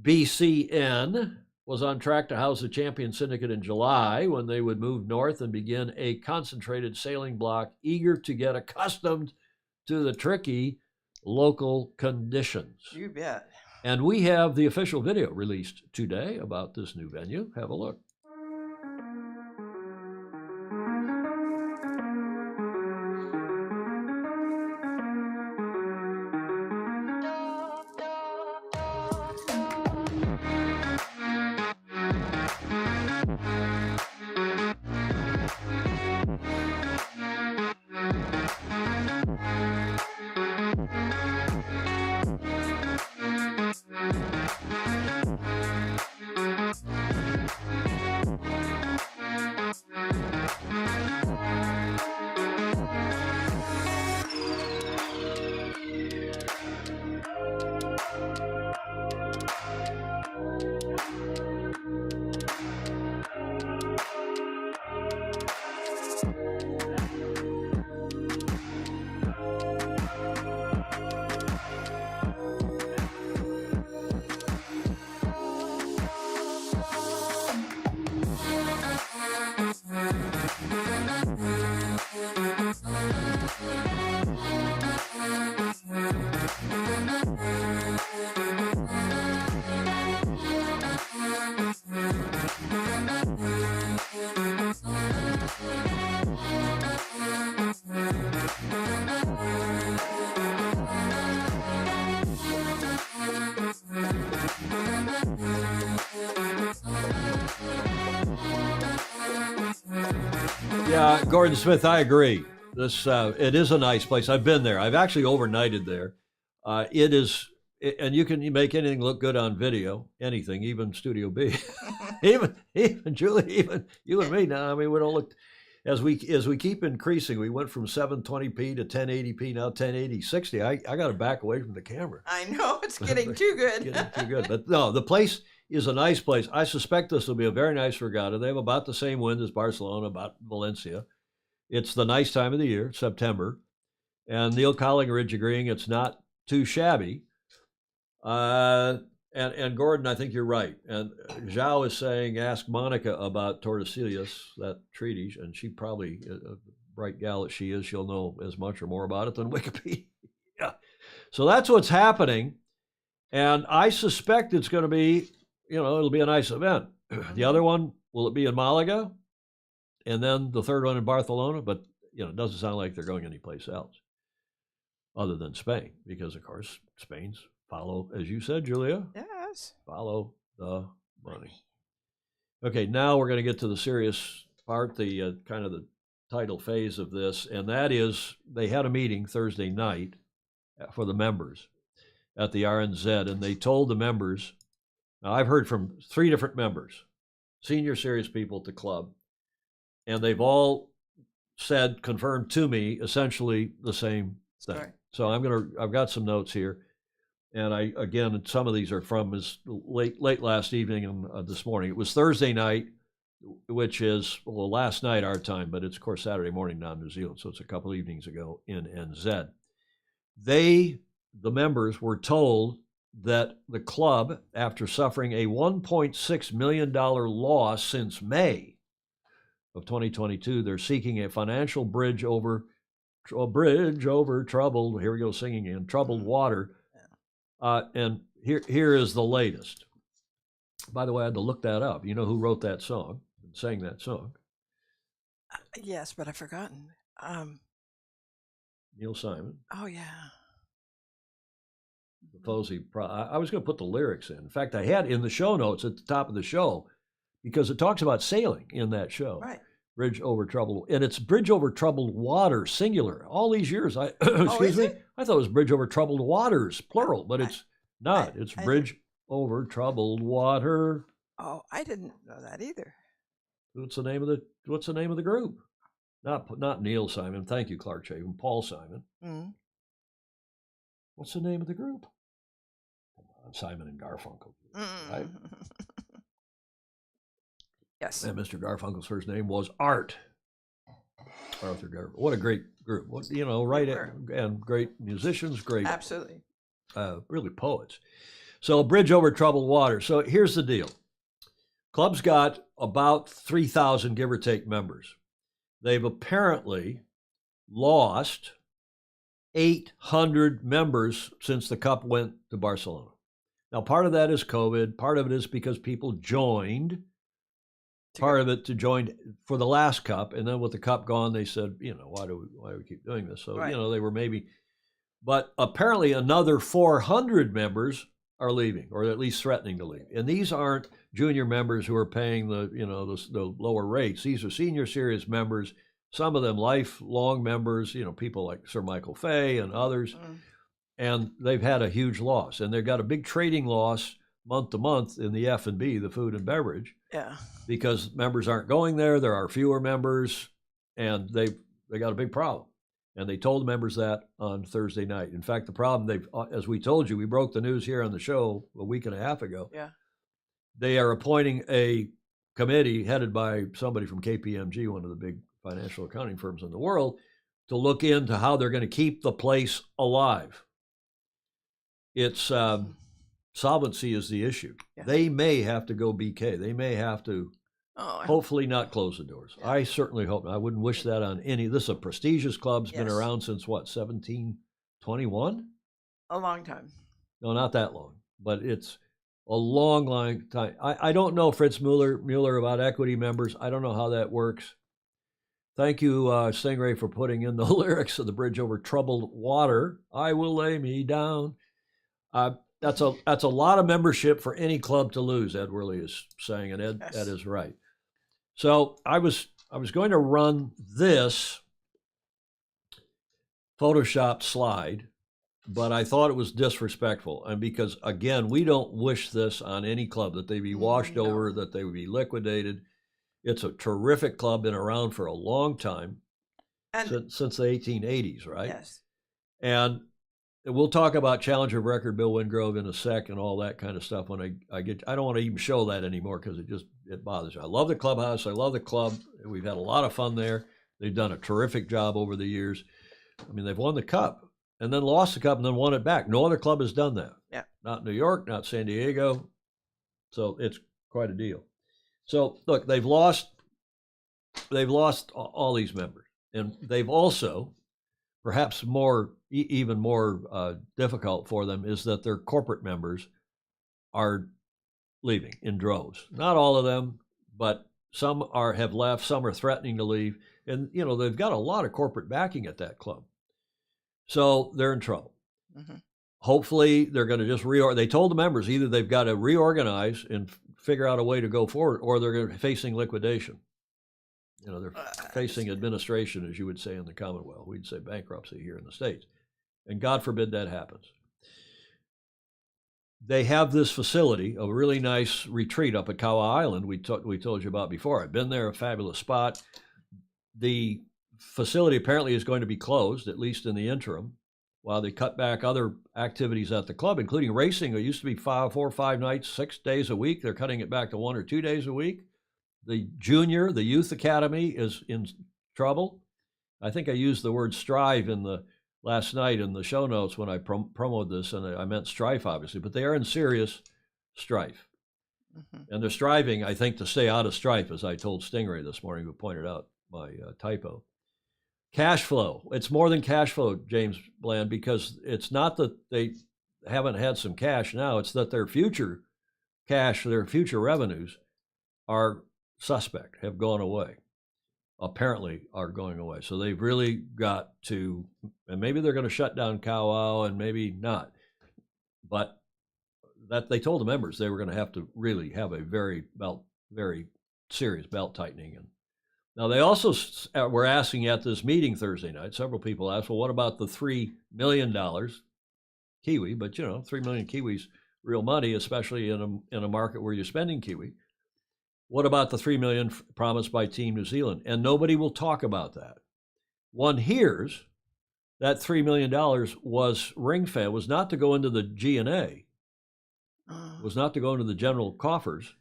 BCN was on track to house the Champion Syndicate in July, when they would move north and begin a concentrated sailing block, eager to get accustomed to the tricky local conditions. You bet. And we have the official video released today about this new venue. Have a look. Yeah, Gordon Smith, I agree. This it is a nice place. I've been there. I've actually overnighted there. It is, and you can make anything look good on video. Anything, even Studio B, even Julie, even you and me. Now, I mean, we don't look as we keep increasing. We went from 720p to 1080p, now 1080/60. I got to back away from the camera. I know, it's getting too good. Getting too good. But no, the place is a nice place. I suspect this will be a very nice regatta. They have about the same wind as Barcelona, about Valencia. It's the nice time of the year, September. And Neil Collingridge agreeing it's not too shabby. And Gordon, I think you're right. And Zhao is saying, ask Monica about Tordesillas, that treaty, and she probably, a bright gal that she is, she'll know as much or more about it than Wikipedia. So that's what's happening. And I suspect it's going to be, it'll be a nice event. The other one, will it be in Malaga? And then the third one in Barcelona? But, it doesn't sound like they're going anyplace else other than Spain, because, of course, Spain's follow, as you said, Julia. Yes. Follow the money. Okay, now we're going to get to the serious part, the kind of the title phase of this, and that is they had a meeting Thursday night for the members at the RNZ, and they told the members, now I've heard from 3 different members, senior serious people at the club, and they've all said, confirmed to me, essentially the same thing. Right. So I've got some notes here. And again, some of these are from as late last evening and this morning. It was Thursday night, which is, last night our time, but it's, of course, Saturday morning down in New Zealand. So it's a couple evenings ago in NZ. The members were told that the club, after suffering a $1.6 million loss since May of 2022, they're seeking a financial bridge over troubled, here we go singing again, troubled water. And here is the latest. By the way, I had to look that up. You know who wrote that song and sang that song? Yes, but I've forgotten. Neil Simon. Oh, yeah. The Posey. I was going to put the lyrics in. In fact, I had in the show notes at the top of the show, because it talks about sailing in that show. Right. Bridge over troubled, and it's bridge over troubled water, singular. All these years, excuse me, I thought it was bridge over troubled waters, plural, but it's not. It's bridge over troubled water. Oh, I didn't know that either. What's the name of the group? Not Neil Simon. Thank you, Clark Shaven. Paul Simon. Mm-hmm. What's the name of the group? Come on, Simon and Garfunkel, right? Yes. And Mr. Garfunkel's first name was Art. Arthur Garfunkel. What a great group. Right, and great musicians, great. Absolutely. Really poets. So bridge over troubled water. So here's the deal. Club's got about 3,000, give or take, members. They've apparently lost 800 members since the Cup went to Barcelona. Now, part of that is COVID. Part of it is because people joined. Part of it to join for the last Cup, and then with the Cup gone, they said, why do we keep doing this? So, right. They were maybe, but apparently another 400 members are leaving, or at least threatening to leave. And these aren't junior members who are paying the lower rates. These are senior serious members, some of them lifelong members, people like Sir Michael Fay and others. And they've had a huge loss, and they've got a big trading loss month to month in the F&B, the food and beverage. Yeah. Because members aren't going there. There are fewer members, and they got a big problem. And they told the members that on Thursday night. In fact, the problem, as we told you, we broke the news here on the show a week and a half ago. Yeah. They are appointing a committee headed by somebody from KPMG, one of the big financial accounting firms in the world, to look into how they're going to keep the place alive. It's solvency is the issue. Yeah. They may have to go BK. They may have to hopefully not close the doors. Yeah. I certainly hope not. I wouldn't wish that on any. This is a prestigious club. It's been around since what, 1721? A long time. No, not that long, but it's a long time. I don't know, Fritz Mueller, about equity members. I don't know how that works. Thank you, Stingray, for putting in the lyrics of the Bridge Over Troubled Water. I will lay me down. That's a lot of membership for any club to lose, Ed Worley is saying, and Ed is right. So I was going to run this Photoshopped slide, but I thought it was disrespectful. And because, again, we don't wish this on any club, that they be washed over, that they would be liquidated. It's a terrific club, been around for a long time, since the 1880s, right? Yes. And we'll talk about Challenger of Record, Bill Wingrove, in a sec, and all that kind of stuff when I get. I don't want to even show that anymore because it bothers me. I love the clubhouse. I love the club. We've had a lot of fun there. They've done a terrific job over the years. I mean, they've won the Cup and then lost the Cup and then won it back. No other club has done that. Yeah. not New York, not San Diego. So it's quite a deal. So look, they've lost all these members, and they've also, perhaps even more difficult for them, is that their corporate members are leaving in droves. Not all of them, but some have left. Some are threatening to leave, and they've got a lot of corporate backing at that club, so they're in trouble. Mm-hmm. Hopefully, they're going to just They told the members either they've got to reorganize and figure out a way to go forward, or they're facing liquidation. They're facing administration, as you would say in the Commonwealth. We'd say bankruptcy here in the States. And God forbid that happens. They have this facility, a really nice retreat up at Kawa Island we told you about before. I've been there, a fabulous spot. The facility apparently is going to be closed, at least in the interim, while they cut back other activities at the club, including racing. It used to be 4 or 5 nights, 6 days a week. They're cutting it back to 1 or 2 days a week. The youth academy is in trouble. I think I used the word strive last night in the show notes when I promoted this, and I meant strife, obviously, but they are in serious strife. Mm-hmm. And they're striving, I think, to stay out of strife, as I told Stingray this morning, who pointed out my typo. Cash flow. It's more than cash flow, James Bland, because it's not that they haven't had some cash now. It's that their future cash, their future revenues are suspect, have gone away, apparently are going away. So they've really got to, and maybe they're going to shut down Kawau and maybe not. But that they told the members they were going to have to really have a very serious belt tightening. And now they also were asking at this meeting Thursday night, several people asked, well, what about the $3 million Kiwi? But $3 million Kiwis, real money, especially in a market where you're spending Kiwi. What about the $3 million promised by Team New Zealand? And nobody will talk about that. One hears that $3 million was ring-fed, was not to go into the G&A, was not to go into the general coffers,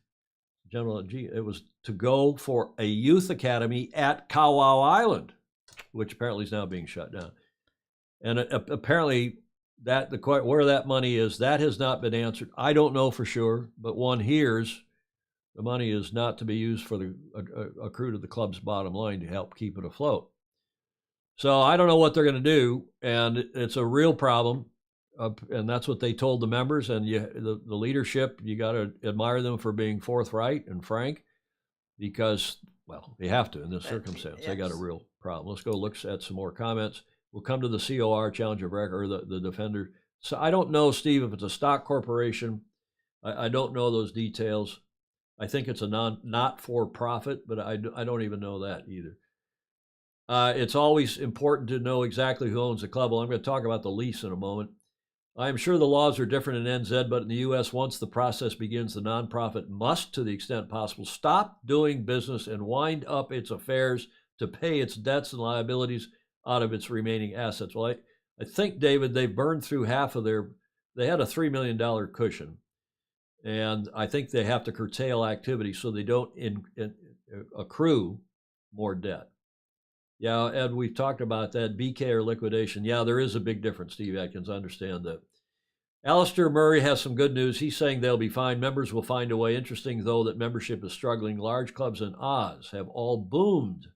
it was to go for a youth academy at Kawau Island, which apparently is now being shut down. And apparently where that money is, that has not been answered. I don't know for sure, but one hears the money is not to be used for accrue to the club's bottom line to help keep it afloat. So I don't know what they're going to do, and it's a real problem. And that's what they told the members. And the leadership, you got to admire them for being forthright and frank, because, well, they have to in this circumstance. Yes. They got a real problem. Let's go look at some more comments. We'll come to the COR, Challenge of Record, or the Defender. So I don't know, Steve, if it's a stock corporation. I don't know those details. I think it's a not-for-profit, but I don't even know that either. It's always important to know exactly who owns the club. Well, I'm going to talk about the lease in a moment. I am sure the laws are different in NZ, but in the U.S., once the process begins, the nonprofit must, to the extent possible, stop doing business and wind up its affairs to pay its debts and liabilities out of its remaining assets. Well, I think, David, they've burned through half of they had a $3 million cushion. And I think they have to curtail activity so they don't accrue more debt. Yeah, Ed, we've talked about that, BK or liquidation. Yeah, there is a big difference, Steve Atkins. I understand that. Alistair Murray has some good news. He's saying they'll be fine. Members will find a way. Interesting, though, that membership is struggling. Large clubs in Oz have all boomed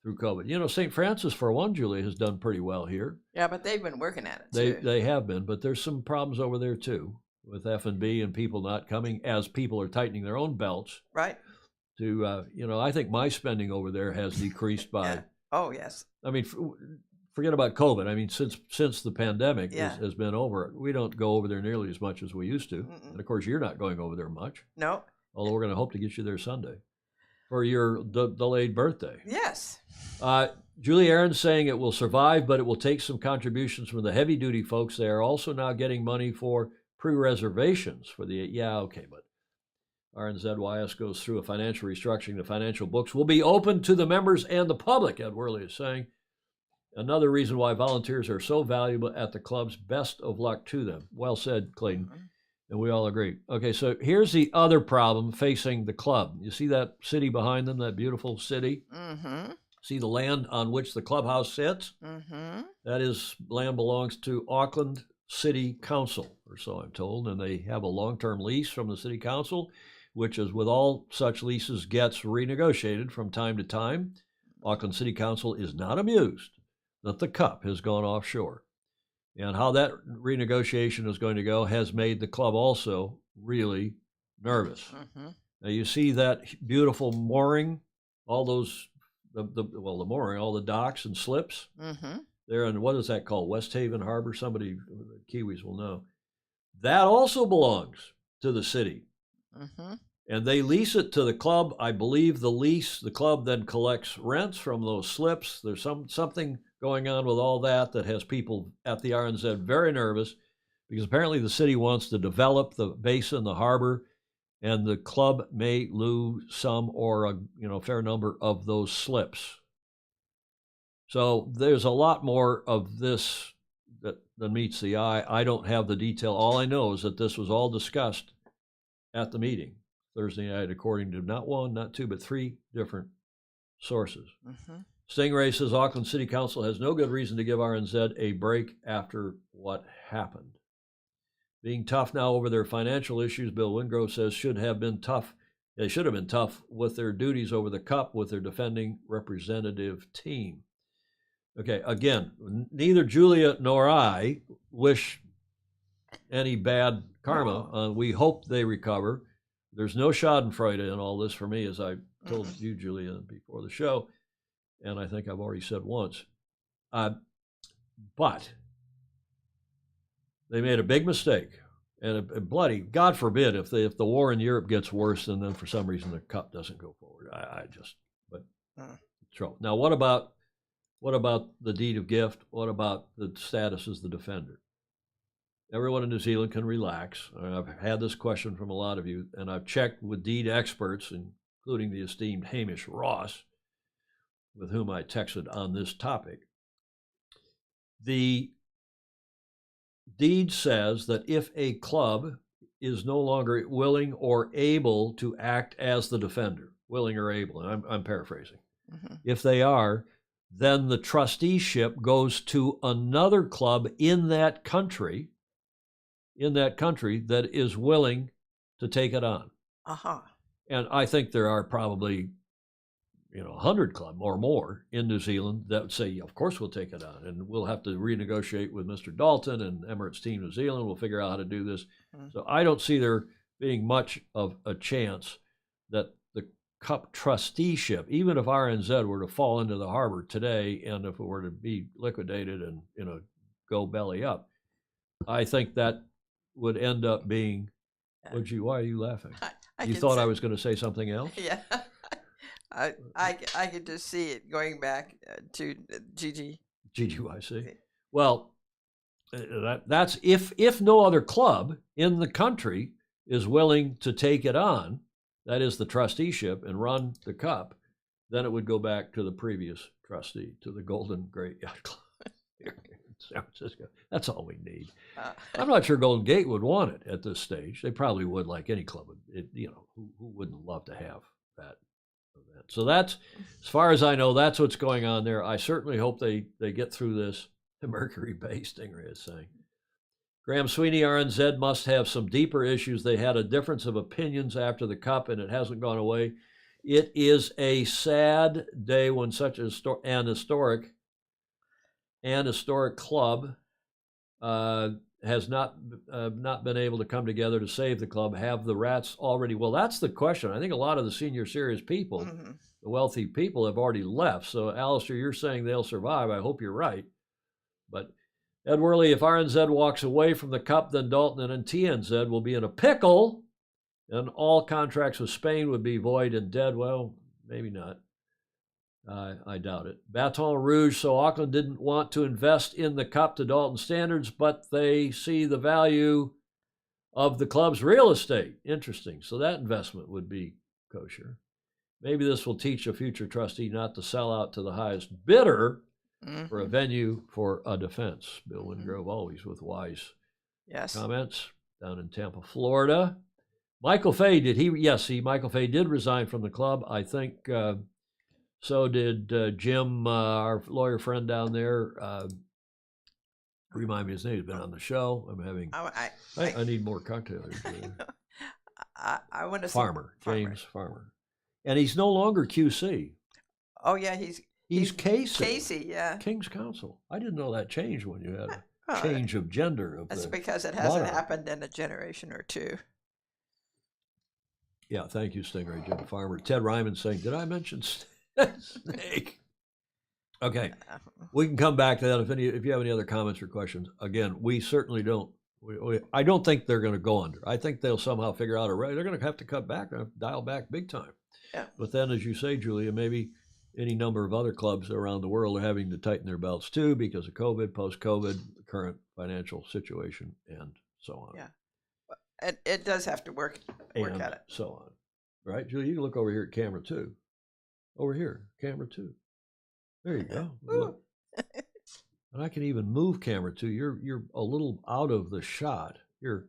through COVID. St. Francis, for one, Julia, has done pretty well here. Yeah, but they've been working at it, too. They have been, but there's some problems over there, too, with F&B and people not coming as people are tightening their own belts. Right. I think my spending over there has decreased by... Yeah. Oh, yes. I mean, forget about COVID. I mean, since the pandemic has been over, we don't go over there nearly as much as we used to. Mm-mm. And, of course, you're not going over there much. No. Although we're going to hope to get you there Sunday for your delayed birthday. Yes. Julie Aaron's saying it will survive, but it will take some contributions from the heavy-duty folks. They are also now getting money for pre-reservations for but RNZYS goes through a financial restructuring. The financial books will be open to the members and the public, Ed Worley is saying. Another reason why volunteers are so valuable at the clubs. Best of luck to them. Well said, Clayton. Mm-hmm. And we all agree. Okay, so here's the other problem facing the club. You see that city behind them, that beautiful city? Mm-hmm. See the land on which the clubhouse sits? Mm-hmm. That is land belongs to Auckland city council, or so I'm told, and they have a long-term lease from the city council, which is with all such leases gets renegotiated from time to time. Auckland City Council is not amused that the Cup has gone offshore. And how that renegotiation is going to go has made the club also really nervous. Mm-hmm. Now you see that beautiful mooring, all those, the mooring, all the docks and slips Mm-hmm. there in, what is that called? West Haven Harbor? Somebody, the Kiwis will know. That also belongs to the city. Mm-hmm. And they lease it to the club. I believe the club then collects rents from those slips. There's something going on with all that has people at the RNZ very nervous, because apparently the city wants to develop the basin, the harbor, and the club may lose some or a fair number of those slips. So there's a lot more of this than meets the eye. I don't have the detail. All I know is that this was all discussed at the meeting Thursday night, according to not one, not two, but three different sources. Mm-hmm. Stingray says Auckland City Council has no good reason to give RNZ a break after what happened. Being tough now over their financial issues, Bill Wingrove says should have been tough. They should have been tough with their duties over the Cup with their defending representative team. Okay, again, neither Julia nor I wish any bad karma. We hope they recover. There's no schadenfreude in all this for me, as I told you, Julia, before the show, and I think I've already said once. But they made a big mistake, and a bloody, God forbid, if the war in Europe gets worse, and then for some reason the Cup doesn't go forward. But trouble. Now, what about the deed of gift? What about the status as the defender? Everyone in New Zealand can relax. I've had this question from a lot of you, and I've checked with deed experts, including the esteemed Hamish Ross, with whom I texted on this topic. The deed says that if a club is no longer willing or able to act as the defender, willing or able, and I'm paraphrasing, if they are, then the trusteeship goes to another club in that country that is willing to take it on. And I think there are probably 100 clubs or more in New Zealand that would say, of course we'll take it on, and we'll have to renegotiate with Mr. Dalton and Emirates Team New Zealand. We'll figure out how to do this. So I don't see there being much of a chance that the Cup trusteeship, even if RNZ were to fall into the harbor today, and if it were to be liquidated and go belly up, I think that would end up being. Why are you laughing? You thought I was going to say something else? Yeah. I could just see it going back to GGYC. Well, that's if no other club in the country is willing to take it on, that is the trusteeship, and run the Cup, then it would go back to the previous trustee, to the Golden Great Yacht Club here in San Francisco. That's all we need. I'm not sure Golden Gate would want it at this stage. They probably would, like any club would. Who wouldn't love to have that event? So that's, as far as I know, that's what's going on there. I certainly hope they get through this. The Mercury Bay Stingray is saying. Graham Sweeney, RNZ must have some deeper issues. They had a difference of opinions after the Cup, and it hasn't gone away. It is a sad day when such an historic club has not been able to come together to save the club. Have the Rats already? Well, that's the question. I think a lot of the senior series people, the wealthy people, have already left. So, Alistair, you're saying they'll survive. I hope you're right. But Ed Worley, if RNZ walks away from the Cup, then Dalton and TNZ will be in a pickle, and all contracts with Spain would be void and dead. Well, maybe not. I doubt it. Baton Rouge, so Auckland didn't want to invest in the Cup to Dalton standards, but they see the value of the club's real estate. Interesting. So that investment would be kosher. Maybe this will teach a future trustee not to sell out to the highest bidder for a venue for a defense. Bill Wingrove, always with wise comments, down in Tampa, Florida. Michael Fay, Michael Fay did resign from the club. I think so did Jim, our lawyer friend down there. Remind me his name. He's been on the show. I'm having. I need more cocktails. I want to Farmer, James Farmer, and he's no longer QC. Oh yeah, he's Casey. Casey, yeah. King's Counsel. I didn't know that changed when you had a change of gender. That's because it hasn't happened in a generation or two. Yeah, thank you, Stingray Jim Farmer. Ted Ryman saying, "Did I mention snake?" Okay, we can come back to that if you have any other comments or questions. Again, we certainly don't. I don't think they're going to go under. I think they'll somehow figure out a way. They're going to have to cut back, dial back big time. Yeah. But then, as you say, Julia, maybe any number of other clubs around the world are having to tighten their belts too because of COVID, post-COVID, the current financial situation, and so on. Yeah, it does have to work at it. So on. Right, Julia, you can look over here at camera 2. Over here, camera 2. There you go. Look. And I can even move camera 2. You're a little out of the shot. Here,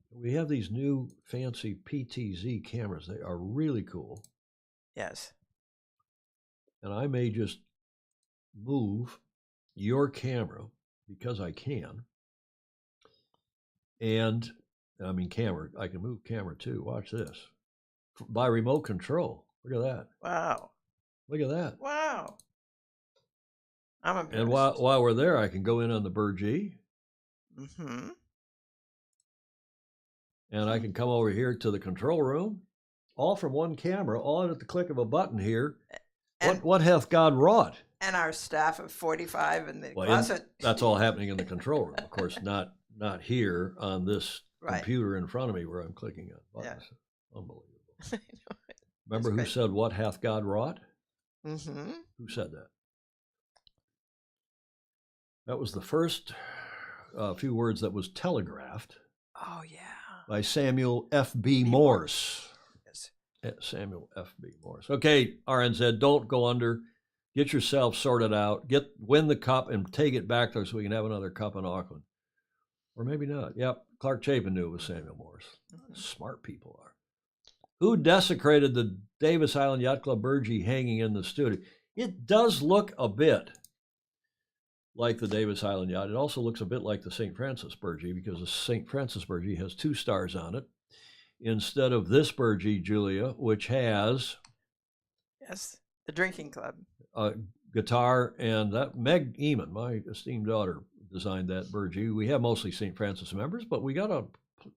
we have these new fancy PTZ cameras. They are really cool. Yes. And I may just move your camera because I can. And I mean camera. I can move camera 2. Watch this. By remote control. Look at that. Wow. Look at that. Wow. I'm impressed. And while we're there, I can go in on the Burgee. Mm-hmm. And I can come over here to the control room, all from one camera, all at the click of a button here. And what hath God wrought? And our staff of 45 in the closet. That's all happening in the control room. Of course, not here on this computer in front of me where I'm clicking on buttons. Yeah. Unbelievable. Remember who said, "What hath God wrought"? Mm-hmm. Who said that? That was the first few words that was telegraphed. Oh, yeah. By Samuel F.B. Morse. Yes. Samuel F.B. Morse. Okay, RNZ, don't go under. Get yourself sorted out. Win the cup and take it back there so we can have another cup in Auckland. Or maybe not. Yep, Clark Chapin knew it was Samuel Morse. Smart people are. Who desecrated the Davis Island Yacht Club Burgee hanging in the studio? It does look a bit like the Davis Island Yacht. It also looks a bit like the St. Francis Burgee because the St. Francis Burgee has 2 stars on it instead of this Burgee, Julia, which has... Yes, the drinking club. Guitar, and that Meg Eamon, my esteemed daughter, designed that Burgee. We have mostly St. Francis members, but we got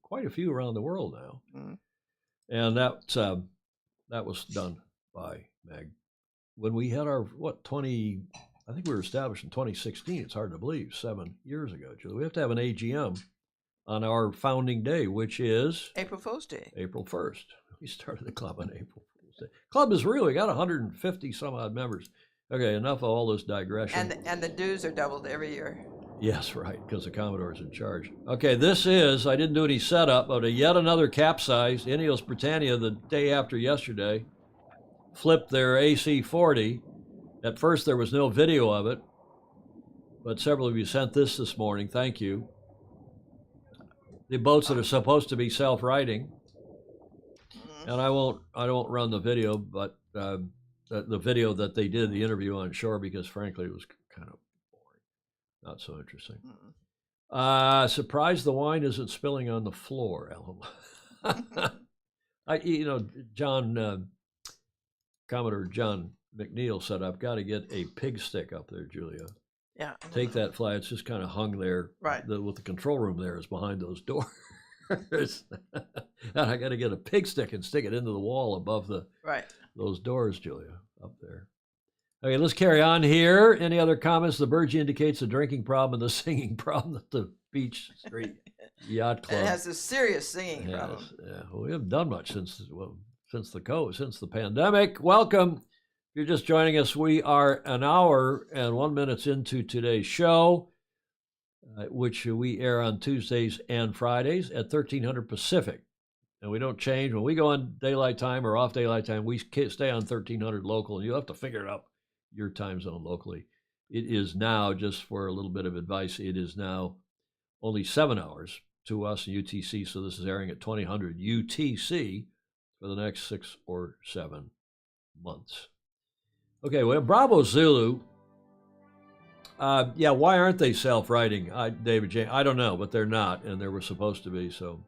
quite a few around the world now. Mm-hmm. And that was done by Meg. When we had our, I think we were established in 2016. It's hard to believe, 7 years ago, Julie. We have to have an AGM on our founding day, which is? April Fool's Day. April 1st. We started the club on April Fool's Day. Club is real. We got 150 some odd members. Okay, enough of all this digression. And the dues are doubled every year. Yes, right, because the Commodore's in charge. Okay, this is, I didn't do any setup, but yet another capsize. Ineos Britannia, the day after yesterday, flipped their AC40. At first, there was no video of it, but several of you sent this morning. Thank you. The boats that are supposed to be self-righting. And I won't run the video, but the video that they did the interview on shore, because frankly, it was kind of boring. Not so interesting. Surprised the wine isn't spilling on the floor, Ellen. Commodore John McNeil said, I've got to get a pig stick up there, Julia. Yeah. Take that fly. It's just kind of hung there. Right. With the control room there is behind those doors. And I got to get a pig stick and stick it into the wall above those doors, Julia, up there. Okay, let's carry on here. Any other comments? The Burgee indicates a drinking problem and the singing problem at the Beach Street Yacht Club. It has a serious singing problem. Yeah, well, we haven't done much since the pandemic. Welcome. If you're just joining us, we are an hour and 1 minute into today's show, which we air on Tuesdays and Fridays at 1300 Pacific. And we don't change. When we go on daylight time or off daylight time, we stay on 1300 local, and you'll have to figure it out your time zone locally. It is now, just for a little bit of advice, it is now only 7 hours to us in UTC, so this is airing at 2000 UTC for the next 6 or 7 months. Okay, well, Bravo Zulu Yeah, why aren't they self-writing, David James? I don't know, but they're not, and they were supposed to be. So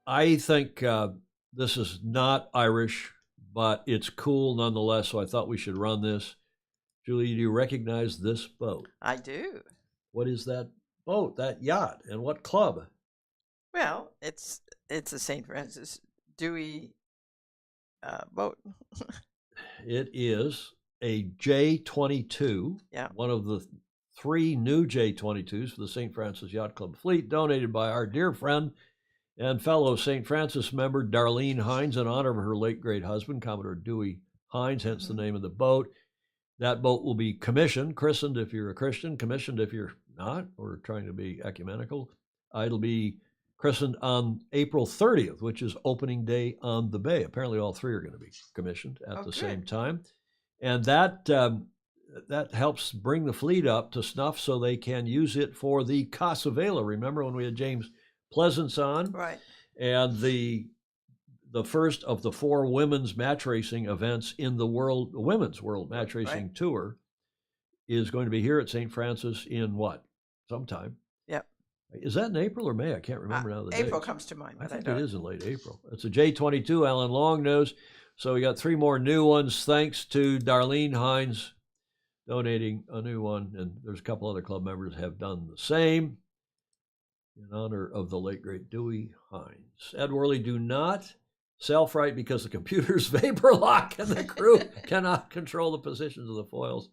I think this is not Irish, but it's cool nonetheless, so I thought we should run this. Julie, do you recognize this boat? I do. What is that boat, that yacht, and what club? Well, it's a St. Francis Dewey boat. It is a J-22, Yeah. one of the 3 new J-22s for the St. Francis Yacht Club fleet, donated by our dear friend and fellow St. Francis member Darlene Hines in honor of her late great husband, Commodore Dewey Hines, hence the name of the boat. That boat will be commissioned, christened if you're a Christian, commissioned if you're not, or trying to be ecumenical. It'll be christened on April 30th, which is opening day on the bay. Apparently all 3 are going to be commissioned at the same time. And that helps bring the fleet up to snuff so they can use it for the Casa Vela. Remember when we had James Pleasance on? Right. And the first of the 4 women's match racing events in the women's world match racing tour is going to be here at St. Francis in what? Sometime. Yep. Is that in April or May? I can't remember now. April comes to mind. I think it is in late April. It's a J-22, Alan Longnose. So we got 3 more new ones, thanks to Darlene Hines donating a new one. And there's a couple other club members have done the same in honor of the late, great Dewey Hines. Ed Worley, do not self-write because the computer's vapor lock and the crew cannot control the positions of the foils.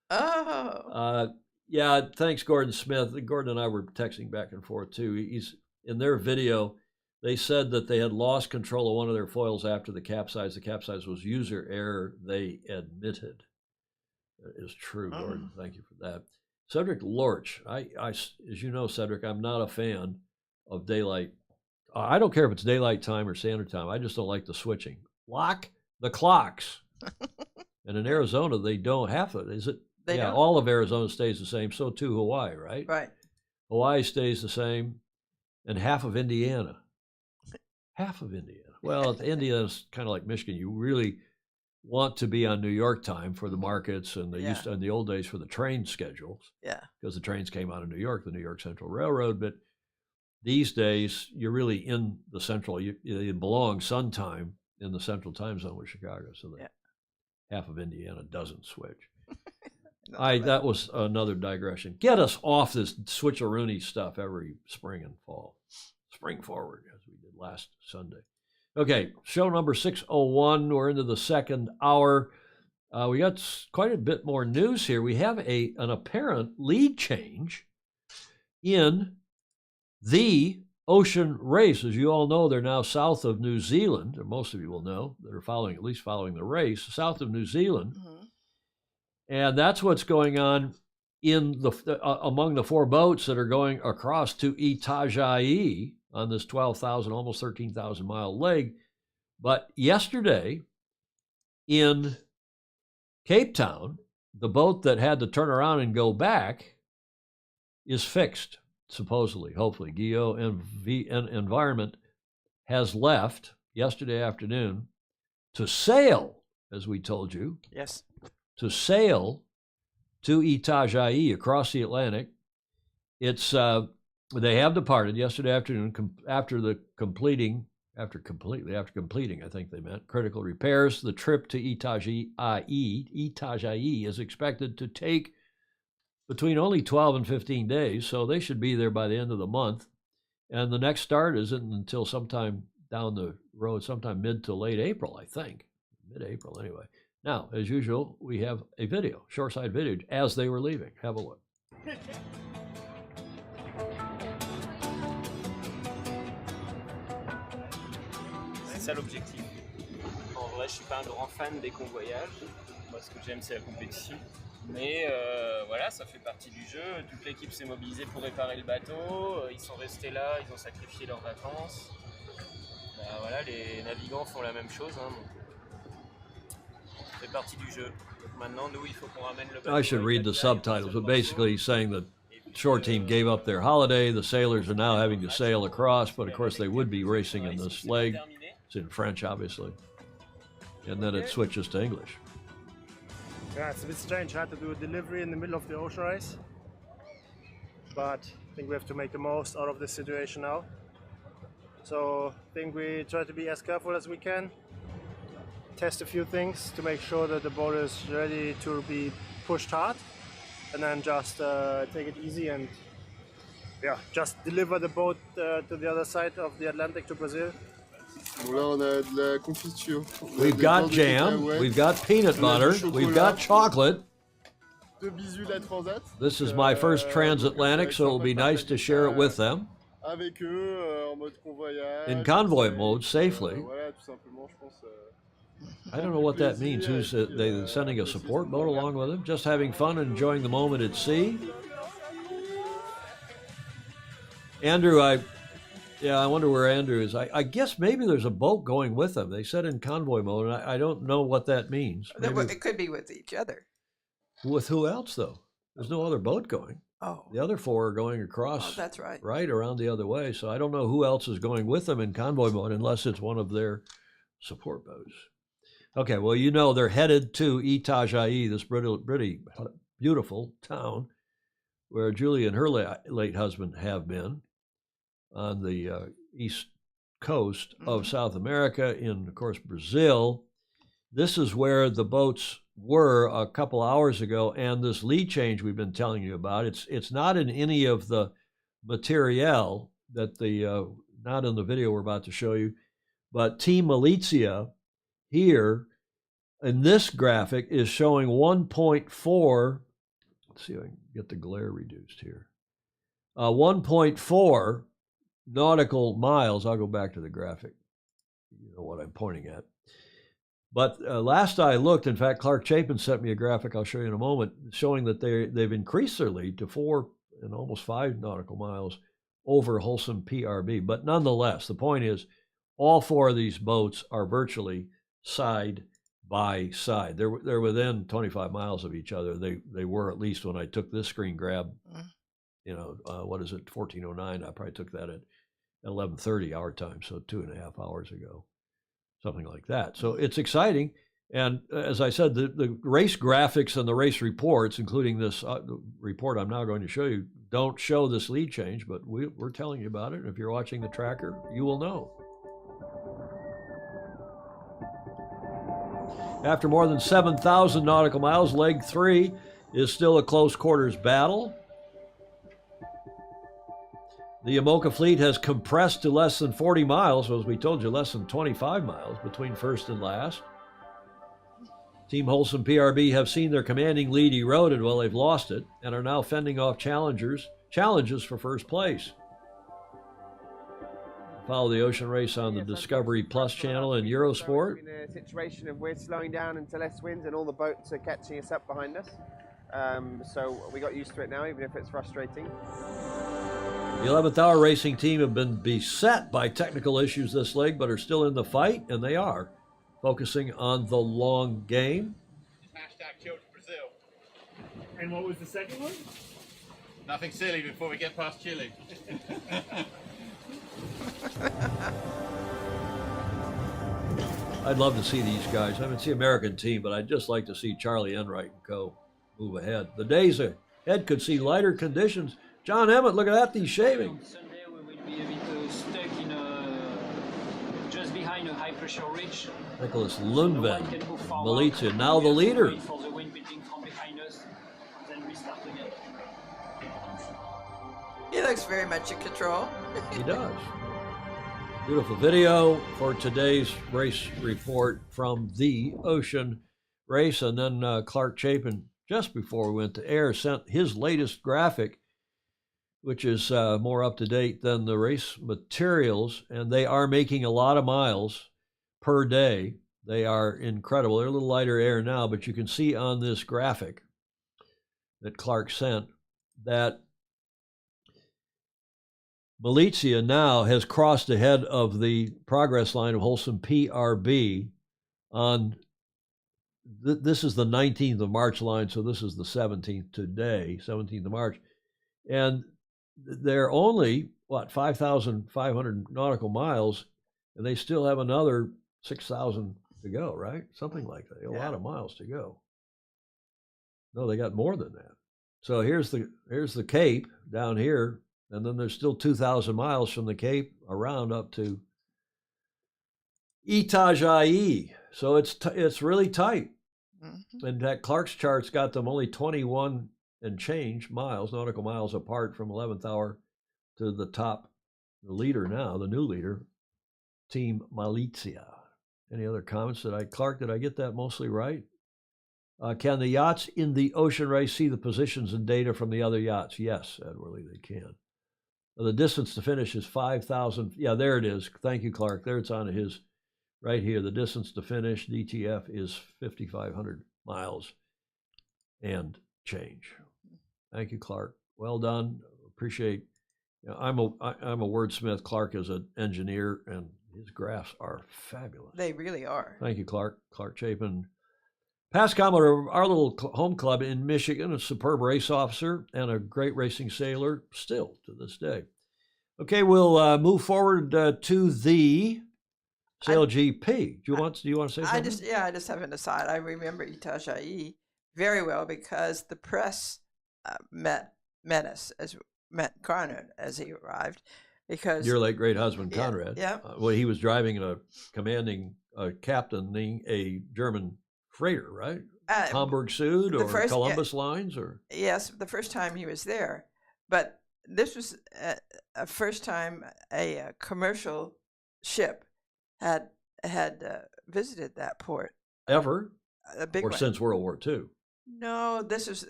Oh. Yeah, thanks, Gordon Smith. Gordon and I were texting back and forth, too. He's in their video, they said that they had lost control of one of their foils after the capsize. The capsize was user error, they admitted. That is true, Gordon. Thank you for that. Cedric Lorch, I, as you know, Cedric, I'm not a fan of daylight. I don't care if it's daylight time or standard time. I just don't like the switching. Lock the clocks. And in Arizona, they don't have it. Is it? They don't. All of Arizona stays the same. So too Hawaii, right? Right. Hawaii stays the same, and half of Indiana. Half of Indiana. Well, Indiana's kind of like Michigan. You really want to be on New York time for the markets, and they used to, in the old days, for the train schedules. Yeah. Because the trains came out of New York, the New York Central Railroad. But these days, you're really in the central. You belong sun time in the central time zone with Chicago, so that half of Indiana doesn't switch. That was another digression. Get us off this switcheroony stuff every spring and fall. Spring forward, as we did last Sunday. Okay, show number 601. We're into the second hour. We got quite a bit more news here. We have an apparent lead change in the ocean race. As you all know, they're now south of New Zealand, or most of you will know that are at least following the race, south of New Zealand. Mm-hmm. And that's what's going on in among the 4 boats that are going across to Itajaí on this 12,000, almost 13,000 mile leg. But yesterday in Cape Town, the boat that had to turn around and go back is fixed, supposedly, hopefully. Guillaume Environment has left yesterday afternoon to sail, as we told you. Yes. To sail to Itajaí across the Atlantic. It's they have departed yesterday afternoon after completing, I think they meant, critical repairs. The trip to Itajaí is expected to take between only 12 and 15 days, so they should be there by the end of the month. And the next start isn't until sometime down the road, sometime mid to late April, I think. Mid-April, anyway. Now, as usual, we have a video, shoreside video, as they were leaving. Have a look. C'est ça l'objectif. En vrai, je suis pas un grand fan des convoyages. Moi, ce que j'aime, c'est la compétition. Mais voilà, ça fait partie du jeu. Toute l'équipe s'est mobilisée pour réparer le bateau. Ils sont restés là, ils ont sacrifié leurs vacances. Voilà, les navigants font la même chose. Hein, fait partie du jeu. Donc maintenant, nous, il faut qu'on ramène le bateau. I should read the subtitles, but basically he's saying that shore team gave up their holiday. The sailors are now having to sail across, but of course they would be racing in this leg. It's in French, obviously. And then it switches to English. Yeah, it's a bit strange. I had to do a delivery in the middle of the ocean race, but I think we have to make the most out of this situation now. So I think we try to be as careful as we can, test a few things to make sure that the boat is ready to be pushed hard, and then just take it easy and just deliver the boat to the other side of the Atlantic to Brazil. Bon, là, on a de la confiture. We've got jam, we've got peanut butter, we've got chocolate. Deux bisous la Transat. This is my first transatlantic, so it'll be nice to share it with them. Avec eux, en mode convoyage. In convoy mode, safely. Voilà, tout simplement, je pense. I don't know what that means. Who's they sending a support boat along with him? Just having fun, enjoying the moment at sea. Andrew, I wonder where Andrew is. I guess maybe there's a boat going with them. They said in convoy mode, and I don't know what that means. Maybe It could be with each other. with who else, though? There's no other boat going. Oh, The other four are going across, that's right. right around the other way. So I don't know who else is going with them in convoy mode unless it's one of their support boats. Okay, well, you know they're headed to Itajaí, this pretty beautiful town where Julie and her late husband have been on the east coast of South America in, of course, Brazil. This is where the boats were a couple hours ago, and this lead change we've been telling you about, it's not in any of the material that not in the video we're about to show you, but Team Malizia here in this graphic is showing 1.4. Let's see if I can get the glare reduced here. 1.4 nautical miles. I'll go back to the graphic. You know what I'm pointing at. But last I looked, in fact, Clark Chapin sent me a graphic I'll show you in a moment, showing that they've increased their lead to 4 and almost 5 nautical miles over Wholesome PRB. But nonetheless, the point is, all four of these boats are virtually side by side. They're within 25 miles of each other. They were, at least when I took this screen grab. What is it, 1409? I probably took that at 11:30 our time, so 2.5 hours ago. Something like that. So it's exciting. And as I said, the race graphics and the race reports, including this report I'm now going to show you, don't show this lead change, but we're telling you about it. And if you're watching the tracker, you will know. After more than 7,000 nautical miles, leg 3 is still a close quarters battle. The Yamoka fleet has compressed to less than 40 miles, as we told you, less than 25 miles between first and last. Team Wholesome PRB have seen their commanding lead eroded while they've lost it and are now fending off challenges for first place. Follow the ocean race on the Discovery Plus channel and Eurosport. In a situation of we're slowing down into less winds and all the boats are catching us up behind us. So we got used to it now, even if it's frustrating. The 11th Hour Racing team have been beset by technical issues this leg, but are still in the fight, and they are focusing on the long game. Hashtag Kill to Brazil. And what was the second one? Nothing silly before we get past Chile. I'd love to see these guys. I haven't seen American team, but I'd just like to see Charlie Enright and co. move ahead. The days ahead could see lighter conditions. John Emmett, look at that, these shaving. On Sunday we will be a bit stuck in just behind a high pressure ridge. Nicholas No one Lundven, can move forward. Malizia, now the We have to leader. wait for the wind building from behind us, then restart again. He looks very much in control. He does. Beautiful video for today's race report from the Ocean Race. And then Clark Chapin, just before we went to air, sent his latest graphic, which is more up to date than the race materials. And they are making a lot of miles per day. They are incredible. They're a little lighter air now, but you can see on this graphic that Clark sent that Malizia now has crossed ahead of the progress line of Wholesome PRB on, this is the 19th of March line, so this is the 17th today, 17th of March. And they're only, 5,500 nautical miles, and they still have another 6,000 to go, right? Something like that, a lot of miles to go. No, they got more than that. So here's the Cape down here, and then there's still 2,000 miles from the Cape around up to Itajaí. So it's really tight. Mm-hmm. And that Clark's chart's got them only 21 and change miles, nautical miles apart from 11th hour to the top, the leader now, the new leader, Team Malizia. Any other comments? Clark, did I get that mostly right? Can the yachts in the ocean race see the positions and data from the other yachts? Yes, Edwarley, they can. The distance to finish is 5,000. Yeah, there it is. Thank you, Clark. There it's on his right here. The distance to finish, DTF, is 5,500 miles and change. Thank you, Clark. Well done. Appreciate. I'm a wordsmith. Clark is an engineer, and his graphs are fabulous. They really are. Thank you, Clark. Clark Chapin. Past Commodore of our little home club in Michigan, a superb race officer and a great racing sailor still to this day. Okay, we'll move forward to the Sail GP. Do you want to say something? I just have an aside. I remember Itajaí very well because the press met Conrad as he arrived. Because your late great husband Conrad. Yeah. Well, he was driving captaining a German freighter, right? Hamburg Süd or Columbus Lines, or yes, the first time he was there, but this was a first time a commercial ship had visited that port ever, a big or one. Since World War II. No, this was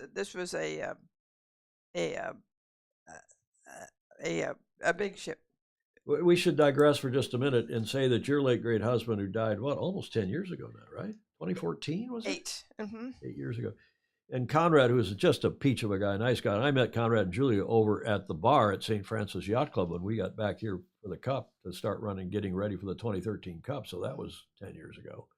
a big ship. We should digress for just a minute and say that your late great husband, who died almost 10 years ago now, right? 2014 was it? 8. Mm-hmm. 8 years ago. And Conrad, who was just a peach of a guy, nice guy. And I met Conrad and Julia over at the bar at St. Francis Yacht Club when we got back here for the Cup to start getting ready for the 2013 Cup. So that was 10 years ago.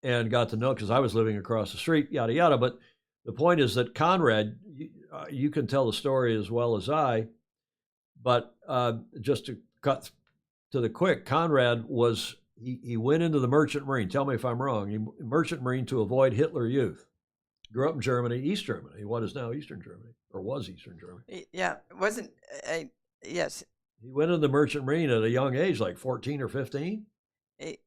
And got to know, because I was living across the street, yada, yada. But the point is that Conrad, you can tell the story as well as I, but just to cut to the quick, Conrad he went into the Merchant Marine. Tell me if I'm wrong. Merchant Marine to avoid Hitler Youth. Grew up in Germany, East Germany, what is now Eastern Germany, or was Eastern Germany. Yeah, it wasn't yes. He went into the Merchant Marine at a young age, like 14 or 15. He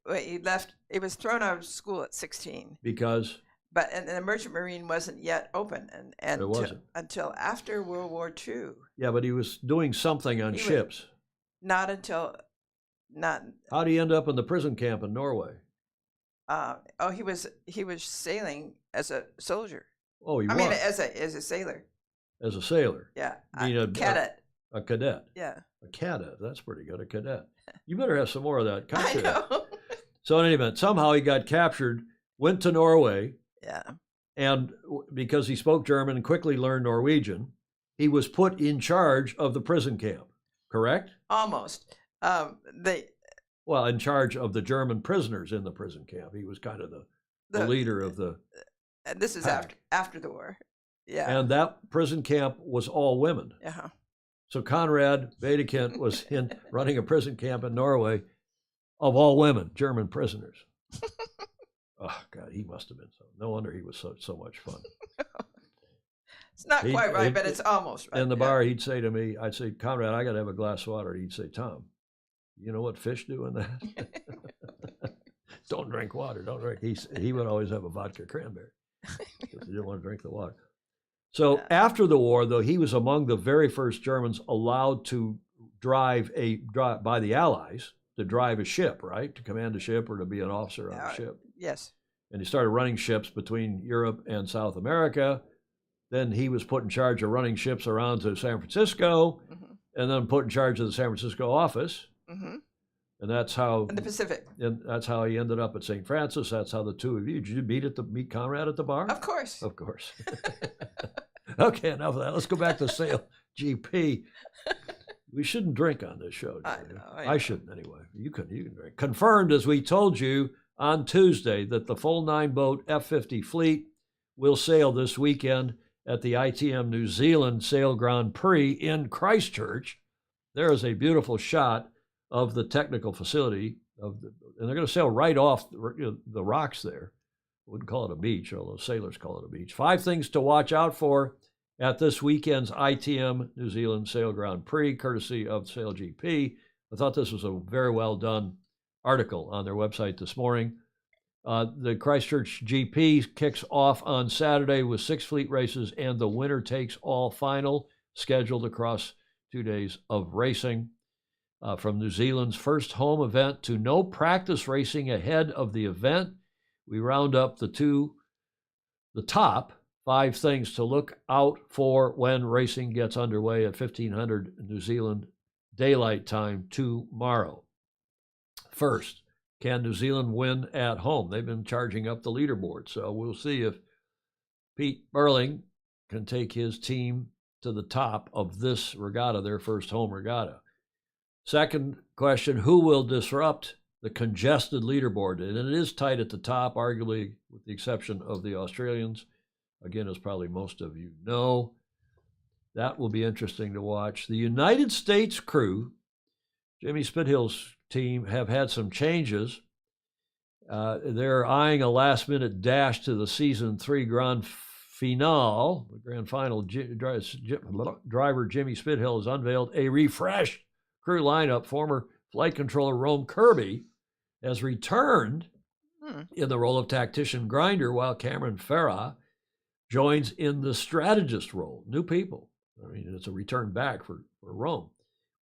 left. He was thrown out of school at 16 because. But and the Merchant Marine wasn't yet open, and it wasn't until after World War II. Yeah, but he was doing something on ships. Not until. How did he end up in the prison camp in Norway? He was sailing as a soldier. Oh, I mean, as a sailor. As a sailor. Yeah. A cadet. A cadet. Yeah. A cadet. That's pretty good. A cadet. You better have some more of that. I know. So in any event, somehow he got captured, went to Norway. Yeah. And because he spoke German and quickly learned Norwegian, he was put in charge of the prison camp. Correct? Almost. Well, in charge of the German prisoners in the prison camp. He was kind of the leader of the. And this is after the war. Yeah. And that prison camp was all women. Uh-huh. So Conrad Wedekind was running a prison camp in Norway of all women, German prisoners. Oh, God, he must have been so. No wonder he was so much fun. It's not quite right, but it's almost right. In the bar, he'd say to me, I'd say, Conrad, I got to have a glass of water. He'd say, Tom, you know what fish do in that? Don't drink water. Don't drink. He would always have a vodka cranberry because he didn't want to drink the water. So after the war, though, he was among the very first Germans allowed to drive by the Allies to drive a ship, right? To command a ship or to be an officer on a ship. Yes. And he started running ships between Europe and South America. Then he was put in charge of running ships around to San Francisco, and then put in charge of the San Francisco office. Mm-hmm. And that's how in the Pacific. And that's how he ended up at St. Francis. That's how the two of you. Did you meet Conrad at the bar? Of course. Of course. Okay, enough of that. Let's go back to Sail GP. We shouldn't drink on this show. I know. I shouldn't anyway. You can drink. Confirmed, as we told you on Tuesday, that the full 9-boat F-50 fleet will sail this weekend at the ITM New Zealand Sail Grand Prix in Christchurch. There is a beautiful shot of the technical facility and they're going to sail right off the rocks there, Wouldn't call it a beach, although sailors call it a beach. 5 things to watch out for at this weekend's ITM New Zealand Sail Grand Prix, courtesy of Sail GP. I thought this was a very well done article on their website this morning. The Christchurch GP kicks off on Saturday with 6 fleet races and the winner takes all final, scheduled across 2 days of racing. From New Zealand's first home event to no practice racing ahead of the event, we round up the top 5 things to look out for when racing gets underway at 1500 New Zealand Daylight Time tomorrow. First, can New Zealand win at home? They've been charging up the leaderboard, so we'll see if Pete Burling can take his team to the top of this regatta, their first home regatta. Second question, who will disrupt the congested leaderboard? And it is tight at the top, arguably with the exception of the Australians. Again, as probably most of you know, that will be interesting to watch. The United States crew, Jimmy Spithill's team, have had some changes. They're eyeing a last-minute dash to the Season 3 Grand Finale. The Grand Final driver Jimmy Spithill has unveiled a refreshed crew lineup. Former flight controller Rome Kirby has returned in the role of tactician grinder, while Cameron Farah joins in the strategist role. New people. I mean, it's a return back for Rome.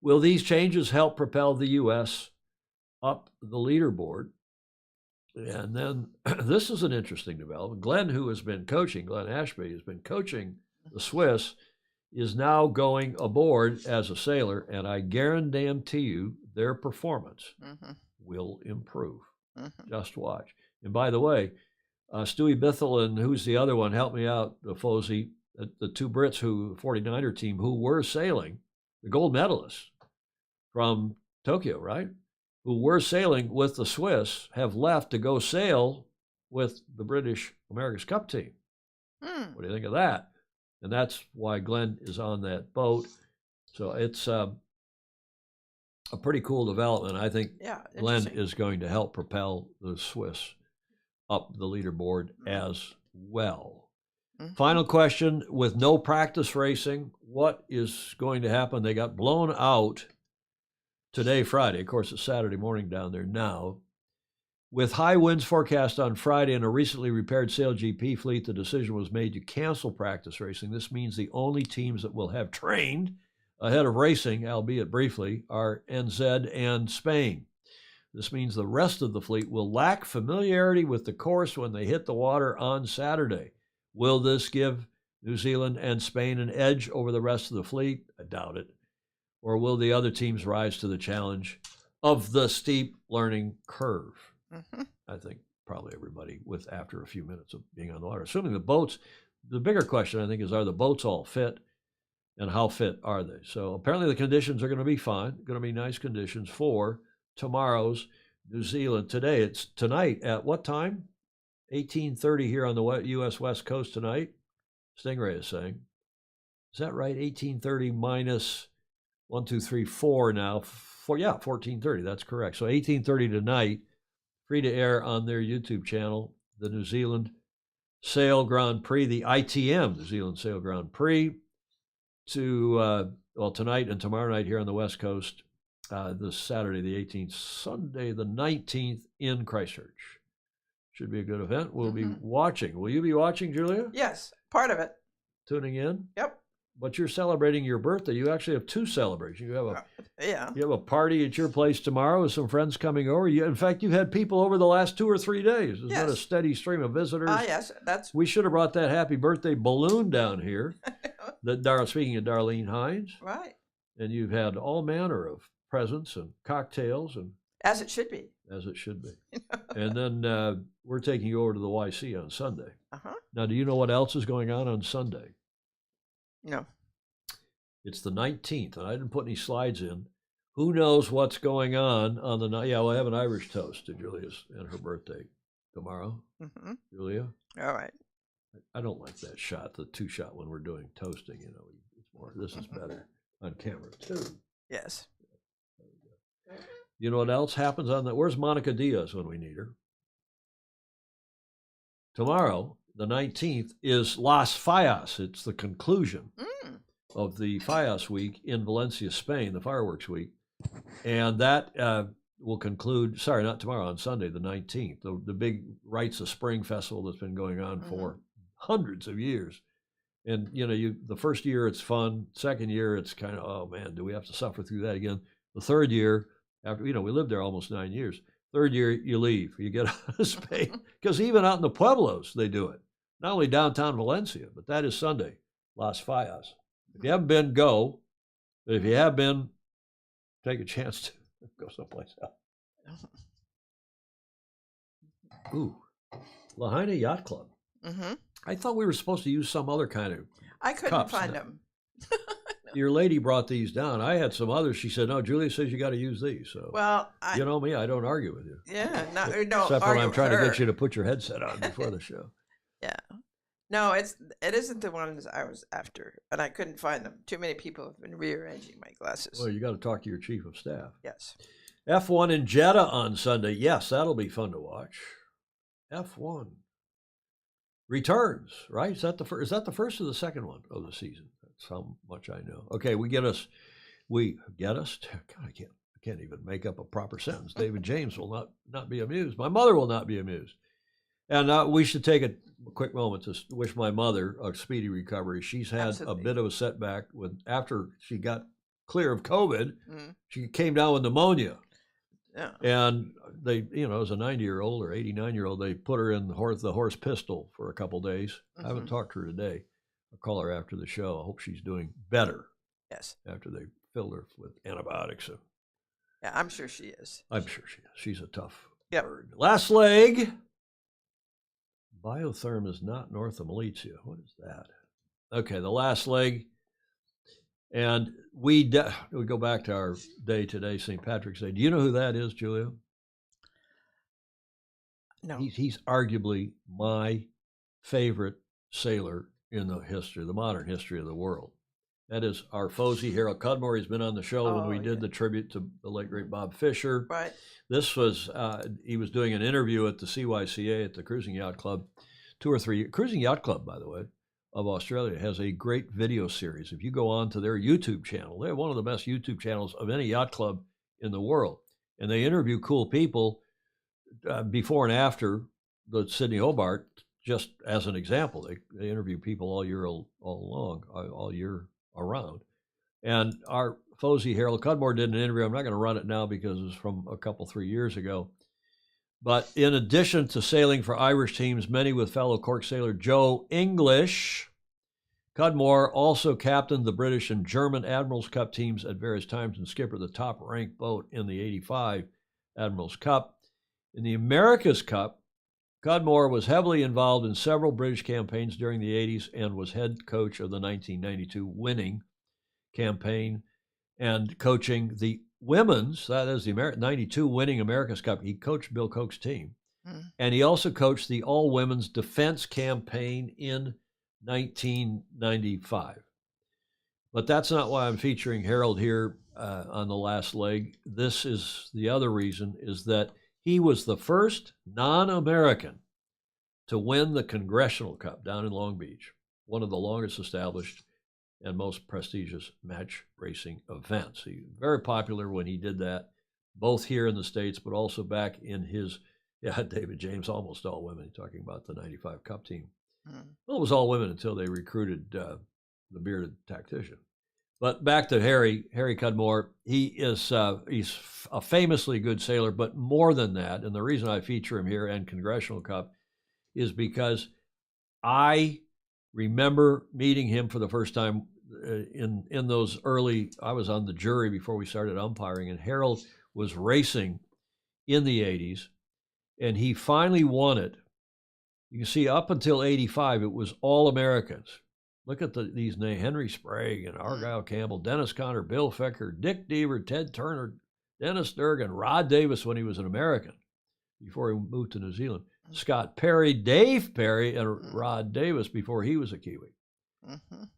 Will these changes help propel the U.S. up the leaderboard? And then this is an interesting development. Glenn, who has been coaching, Glenn Ashby has been coaching the Swiss, is now going aboard as a sailor, and I guarantee you their performance will improve. Just watch. And by the way, Stewie Bithell and who's the other one? Help me out, Fozy. The 2 Brits, 49er team, who were sailing, the gold medalists from Tokyo, right? Who were sailing with the Swiss, have left to go sail with the British America's Cup team. What do you think of that? And that's why Glenn is on that boat. So it's a pretty cool development. I think Glenn is going to help propel the Swiss up the leaderboard as well. Final question, with no practice racing, what is going to happen? They got blown out today, Friday. Of course, it's Saturday morning down there now. With high winds forecast on Friday and a recently repaired Sail GP fleet, the decision was made to cancel practice racing. This means the only teams that will have trained ahead of racing, albeit briefly, are RNZYS and Spain. This means the rest of the fleet will lack familiarity with the course when they hit the water on Saturday. Will this give New Zealand and Spain an edge over the rest of the fleet? I doubt it. Or will the other teams rise to the challenge of the steep learning curve? I think probably everybody with after a few minutes of being on the water. Assuming the boats, the bigger question I think is, are the boats all fit and how fit are they? So apparently the conditions are going to be fine, going to be nice conditions for tomorrow's New Zealand. It's tonight at what time? 18:30 here on the U.S. West Coast tonight, Stingray is saying. Is that right? 18:30 minus 1, 2, 3, 4 now. 14:30. That's correct. So 18:30 tonight, free to air on their YouTube channel, the New Zealand Sail Grand Prix, the ITM New Zealand Sail Grand Prix, to tonight and tomorrow night here on the West Coast, this Saturday the 18th, Sunday the 19th in Christchurch. Should be a good event. We'll be watching. Will you be watching, Julia? Yes, part of it. Tuning in? Yep. But you're celebrating your birthday. You actually have 2 celebrations. You have a You have a party at your place tomorrow with some friends coming over. In fact, you've had people over the last 2 or 3 days. There's been a steady stream of visitors. Yes, that's. We should have brought that happy birthday balloon down here. Speaking of Darlene Hines. Right. And you've had all manner of presents and cocktails and. As it should be. As it should be. And then we're taking you over to the YC on Sunday. Now, do you know what else is going on Sunday? No. It's the 19th, and I didn't put any slides in. Who knows what's going on the night? Yeah, we'll have an Irish toast to Julia's and her birthday tomorrow. Julia? All right. I don't like that shot, the 2-shot when we're doing toasting. You know, it's more. This is better on camera too. Yes. You know what else happens on that? Where's Monica Diaz when we need her? tomorrow, the 19th, is Las Fallas. It's the conclusion of the Fallas week in Valencia, Spain, the fireworks week. And that will conclude, sorry, not tomorrow, on Sunday, the 19th, the big Rites of Spring festival that's been going on for hundreds of years. And, you know, the first year it's fun. Second year it's kind of, oh, man, do we have to suffer through that again? The third year, after, you know, we lived there almost 9 years. Third year, you leave. You get out of Spain. Because even out in the Pueblos, they do it. Not only downtown Valencia, but that is Sunday, Las Fallas. If you haven't been, go. But if you have been, take a chance to go someplace else. Ooh, Lahaina Yacht Club. I thought we were supposed to use some other kind of I couldn't cups. find them. Your lady brought these down. I had some others. She said, no, Julia says you got to use these. So, Well, you know me, I don't argue with you. yeah, no, Except don't when argue I'm with trying to her. get you to put your headset on before the show. Yeah. No, it isn't the ones I was after, and I couldn't find them. Too many people have been rearranging my glasses. Well, you got to talk to your chief of staff. Yes. F1 in Jeddah on Sunday. Yes, that'll be fun to watch. F1 returns, right? Is that the first or the second one of the season? That's how much I know. Okay, God, I can't even make up a proper sentence. David James will not be amused. My mother will not be amused. And we should take a quick moment to wish my mother a speedy recovery. She's had Absolutely. a bit of a setback after she got clear of COVID. She came down with pneumonia. Yeah. And they, you know, as a 90-year-old or 89-year-old, they put her in the horse pistol for a couple days. I haven't talked to her today. I'll call her after the show. I hope she's doing better. Yes. After they filled her with antibiotics. Yeah, I'm sure she is. I'm sure she is. She's a tough Yep. bird. Last leg. Biotherm is not north of Malizia. What is that? Okay, the last leg. And we go back to our day today, St. Patrick's Day. Do you know who that is, Julia? No. He's arguably my favorite sailor in the modern history of the world. That is our Fozy, Harold Cudmore. He's been on the show when we did the tribute to the late, great Bob Fisher. Right. This was, he was doing an interview at the CYCA at the Cruising Yacht Club, 2 or 3 years. Cruising Yacht Club, by the way, of Australia, has a great video series. If you go on to their YouTube channel, they have one of the best YouTube channels of any yacht club in the world. And they interview cool people before and after the Sydney Hobart, just as an example. They interview people all year around. And our Fozy, Harold Cudmore, did an interview. I'm not going to run it now because it's from 3 years ago. But in addition to sailing for Irish teams, many with fellow Cork sailor Joe English, Cudmore also captained the British and German Admirals Cup teams at various times and skippered the top-ranked boat in the '85 Admirals Cup. In the America's Cup, Cudmore was heavily involved in several British campaigns during the '80s and was head coach of the 1992 winning campaign and coaching the women's, that is the 92 winning America's Cup. He coached Bill Koch's team. And he also coached the all-women's defense campaign in 1995. But that's not why I'm featuring Harold here on the last leg. This is the other reason, is that he was the first non-American to win the Congressional Cup down in Long Beach, one of the longest established and most prestigious match racing events. He was very popular when he did that, both here in the States, but also back in his, David James, almost all women, talking about the 95 Cup team. Well, it was all women until they recruited the bearded tactician. But back to Harry Cudmore. He's a famously good sailor, but more than that, and the reason I feature him here and Congressional Cup is because I remember meeting him for the first time in those early, I was on the jury before we started umpiring, and Harold was racing in the 80s, and he finally won it. You can see up until 85, it was all Americans. Look at these names: Henry Sprague and Argyle Campbell, Dennis Conner, Bill Fecker, Dick Deaver, Ted Turner, Dennis Durgan, Rod Davis when he was an American before he moved to New Zealand, Scott Perry, Dave Perry, and Rod Davis before he was a Kiwi.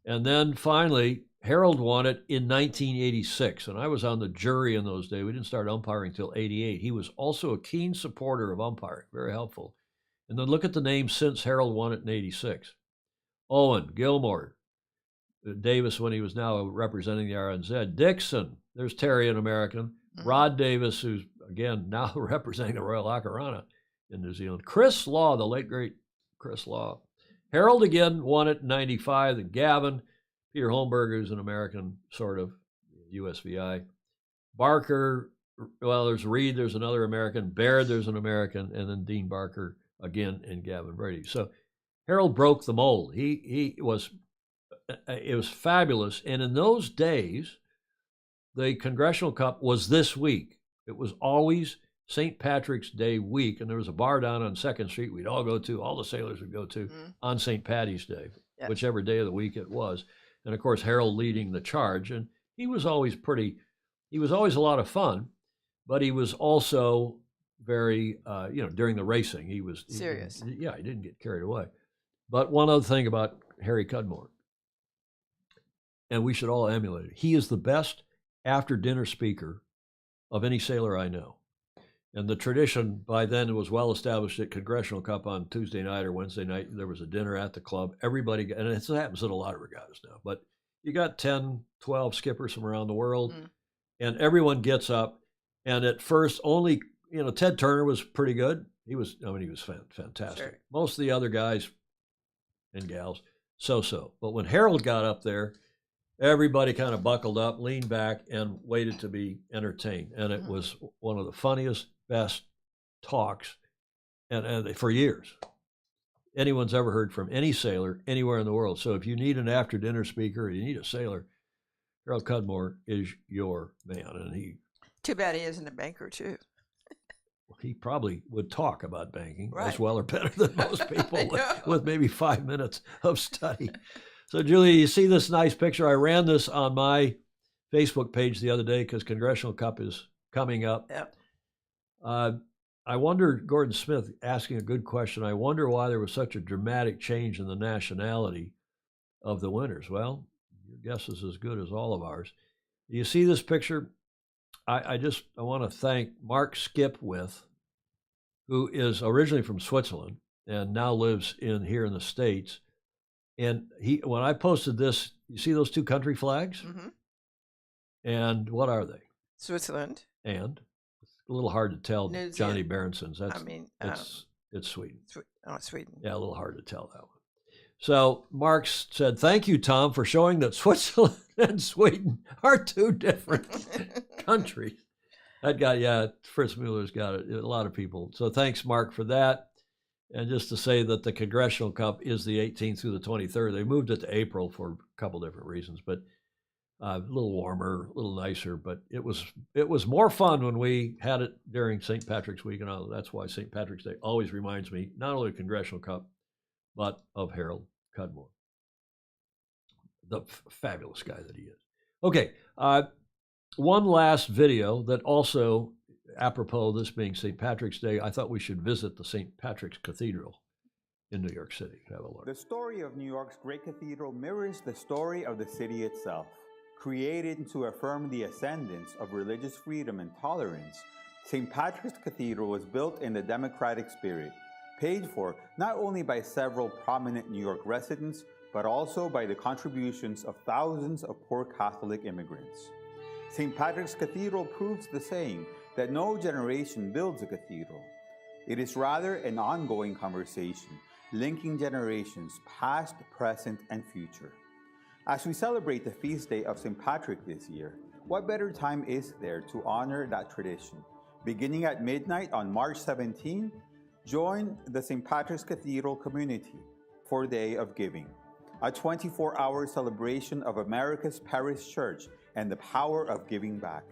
And then finally, Harold won it in 1986, and I was on the jury in those days. We didn't start umpiring until '88. He was also a keen supporter of umpiring, very helpful. And then look at the names since Harold won it in 86. Owen, Gilmore, Davis when he was now representing the RNZ, Dixon, there's Terry, an American, Rod Davis, who's, again, now representing the Royal Akarana in New Zealand, Chris Law, the late, great Chris Law. Harold again won it in 95, and Gavin, Peter Holmberg, who's an American, sort of, USVI. Barker, well, there's Reed, there's another American. Baird, there's an American. And then Dean Barker again, and Gavin Brady. So Harold broke the mold. It was fabulous. And in those days, the Congressional Cup was this week. It was always St. Patrick's Day week. And there was a bar down on 2nd Street we'd all go to, all the sailors would go to on St. Patty's Day, whichever day of the week it was. And of course, Harold leading the charge. And he was always a lot of fun, but he was also very, during the racing, he was serious. He didn't get carried away. But one other thing about Harry Cudmore, and we should all emulate it, he is the best after-dinner speaker of any sailor I know. And the tradition by then was well established at Congressional Cup on Tuesday night or Wednesday night. There was a dinner at the club. Everybody, and it happens at a lot of regattas now, but you got 10, 12 skippers from around the world, and everyone gets up. And at first, only, Ted Turner was pretty good. He was fantastic. Sure. Most of the other guys and gals, so. But when Harold got up there, everybody kind of buckled up, leaned back, and waited to be entertained. And it was one of the funniest, best talks, and for years, anyone's ever heard from any sailor anywhere in the world. So if you need an after-dinner speaker, or you need a sailor, Harold Cudmore is your man. And too bad he isn't a banker too. He probably would talk about banking as well or better than most people with maybe 5 minutes of study. So, Julia, you see this nice picture? I ran this on my Facebook page the other day because Congressional Cup is coming up. Yep. I wonder, Gordon Smith asking a good question, I wonder why there was such a dramatic change in the nationality of the winners. Well, your guess is as good as all of ours. Do you see this picture? I want to thank Mark Skipwith, who is originally from Switzerland and now lives here in the States. And when I posted this, you see those two country flags? And what are they? Switzerland. And it's a little hard to tell. Johnny Berenson's. It's Sweden. Sweden. Yeah, a little hard to tell that one. So Marx said, "Thank you, Tom, for showing that Switzerland and Sweden are two different countries." Fritz Mueller's got it. A lot of people. So thanks, Mark, for that. And just to say that the Congressional Cup is the 18th through the 23rd. They moved it to April for a couple different reasons, but a little warmer, a little nicer. But it was more fun when we had it during St. Patrick's Week, and that's why St. Patrick's Day always reminds me not only of the Congressional Cup, but of Harold Cudmore, the fabulous guy that he is. Okay, one last video that also, apropos this being St. Patrick's Day, I thought we should visit the St. Patrick's Cathedral in New York City. Have a look. The story of New York's great cathedral mirrors the story of the city itself. Created to affirm the ascendance of religious freedom and tolerance, St. Patrick's Cathedral was built in the democratic spirit, paid for not only by several prominent New York residents, but also by the contributions of thousands of poor Catholic immigrants. St. Patrick's Cathedral proves the saying that no generation builds a cathedral. It is rather an ongoing conversation, linking generations past, present, and future. As we celebrate the feast day of St. Patrick this year, what better time is there to honor that tradition? Beginning at midnight on March 17, join the St. Patrick's Cathedral community for Day of Giving, a 24-hour celebration of America's parish church and the power of giving back.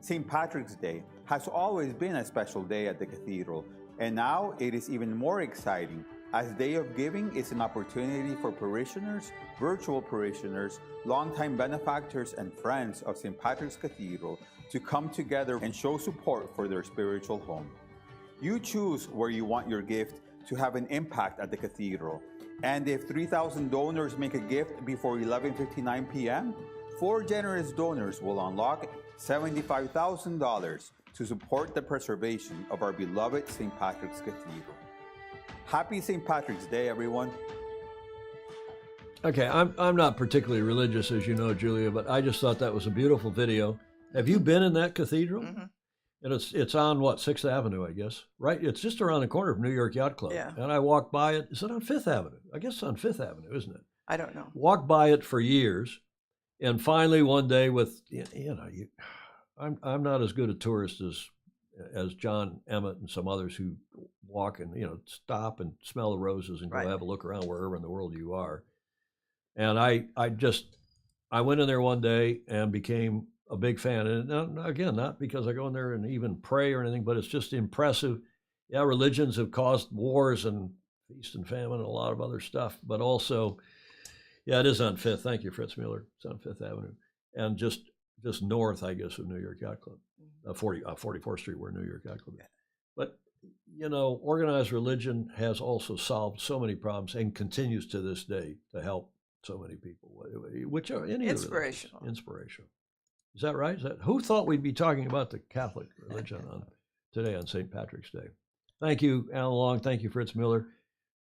St. Patrick's Day has always been a special day at the cathedral, and now it is even more exciting as Day of Giving is an opportunity for parishioners, virtual parishioners, longtime benefactors, and friends of St. Patrick's Cathedral to come together and show support for their spiritual home. You choose where you want your gift to have an impact at the cathedral. And if 3,000 donors make a gift before 11:59 p.m., 4 generous donors will unlock $75,000 to support the preservation of our beloved St. Patrick's Cathedral. Happy St. Patrick's Day, everyone. Okay, I'm not particularly religious, as you know, Julia, but I just thought that was a beautiful video. Have you been in that cathedral? Mm-hmm. And it's on what, 6th Avenue, I guess, right? It's just around the corner of New York Yacht Club. Yeah. And I walked by it. Is it on 5th Avenue? I guess it's on 5th Avenue, isn't it? I don't know. Walked by it for years, and finally one day, with I'm not as good a tourist as John Emmett and some others who walk and stop and smell the roses and go Right. have a look around wherever in the world you are. And I went in there one day and became a big fan. And again, not because I go in there and even pray or anything, but it's just impressive. Yeah, religions have caused wars and feast and famine and a lot of other stuff, but also, yeah, it is on 5th. Thank you, Fritz Mueller. It's on 5th Avenue. And just north, I guess, of New York Yacht Club, 44th Street, where New York Yacht Club is. But, organized religion has also solved so many problems and continues to this day to help so many people, which are Inspirational. Inspirational. Is that right? Who thought we'd be talking about the Catholic religion today on St. Patrick's Day? Thank you, Alan Long. Thank you, Fritz Mueller.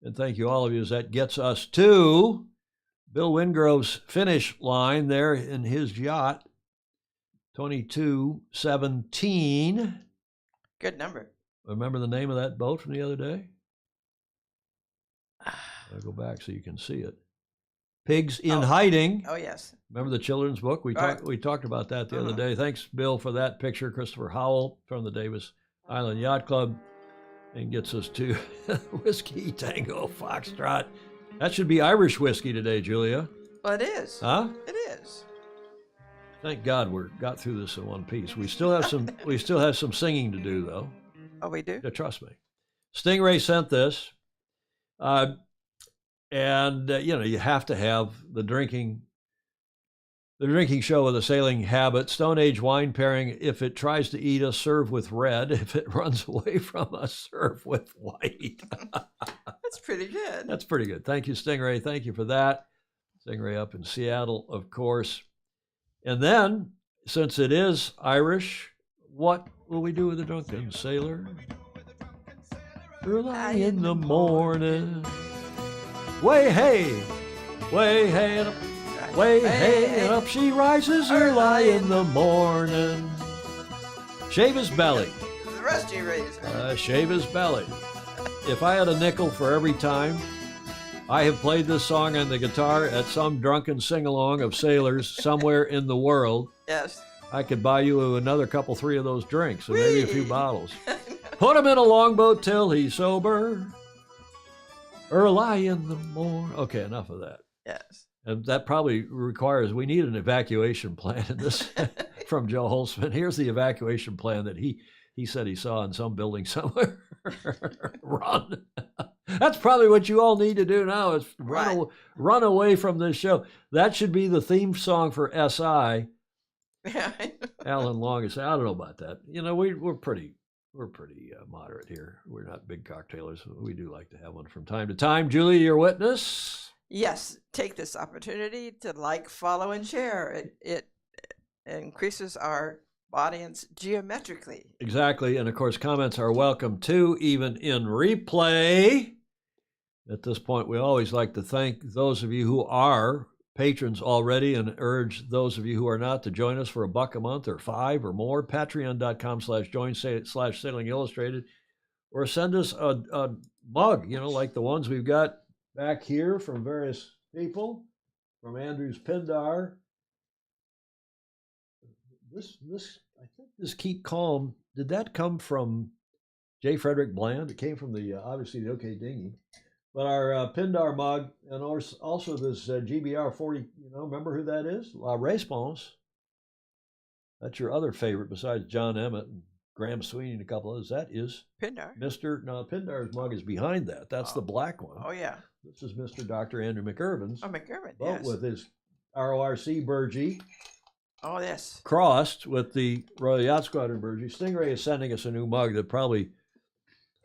And thank you, all of you, as that gets us to Bill Wingrove's finish line there in his yacht, 2217. Good number. Remember the name of that boat from the other day? I'll go back so you can see it. Pigs in Hiding. Oh, yes. Remember the children's book? We talked about that the other day. Thanks, Bill, for that picture. Christopher Howell from the Davis Island Yacht Club, and gets us to Whiskey Tango Foxtrot. That should be Irish whiskey today, Julia. Well, it is. Huh? It is. Thank God we got through this in one piece. We still have some singing to do, though. Oh, we do? Yeah, trust me. Stingray sent this. And you have to have the drinking show with a sailing habit. Stone Age wine pairing. If it tries to eat us, serve with red. If it runs away from us, serve with white. That's pretty good. That's pretty good. Thank you, Stingray. Thank you for that. Stingray up in Seattle, of course. And then, since it is Irish, what will we do with the drunken sailor? Early in the morning. Way hey and up, way hey and up she rises early in the morning. Shave his belly. The rusty razor. Shave his belly. If I had a nickel for every time I have played this song on the guitar at some drunken sing-along of sailors somewhere in the world, yes, I could buy you another couple, 3 of those drinks, and maybe a few bottles. Put him in a longboat till he's sober. Early in the morning. Okay, enough of that. Yes. And that probably requires, we need an evacuation plan in this from Joe Holtzman. Here's the evacuation plan that he said he saw in some building somewhere. Run. That's probably what you all need to do now is run away from this show. That should be the theme song for SI. Alan Long is, I don't know about that. We're pretty moderate here. We're not big cocktailers. We do like to have one from time to time. Julie, your witness? Yes, take this opportunity to like, follow, and share. It increases our audience geometrically. Exactly. And of course, comments are welcome too, even in replay. At this point, we always like to thank those of you who are patrons already and urge those of you who are not to join us for $1 a month or $5 or more. Patreon.com/join/Sailing Illustrated, or send us a mug, like the ones we've got back here from various people, from Andrews Pindar. This I think this Keep Calm, did that come from J. Frederick Bland? It came from obviously the OK Dinghy. But our Pindar mug, and also this GBR 40, remember who that is? La Response. That's your other favorite besides John Emmett and Graham Sweeney and a couple others. That is Pindar. Pindar's mug is behind that. That's the black one. Oh, yeah. This is Mr. Dr. Andrew McIrvin's. Oh, McIrvin, boat yes. with his RORC Burgee. Oh, yes. Crossed with the Royal Yacht Squadron Burgee. Stingray is sending us a new mug that probably,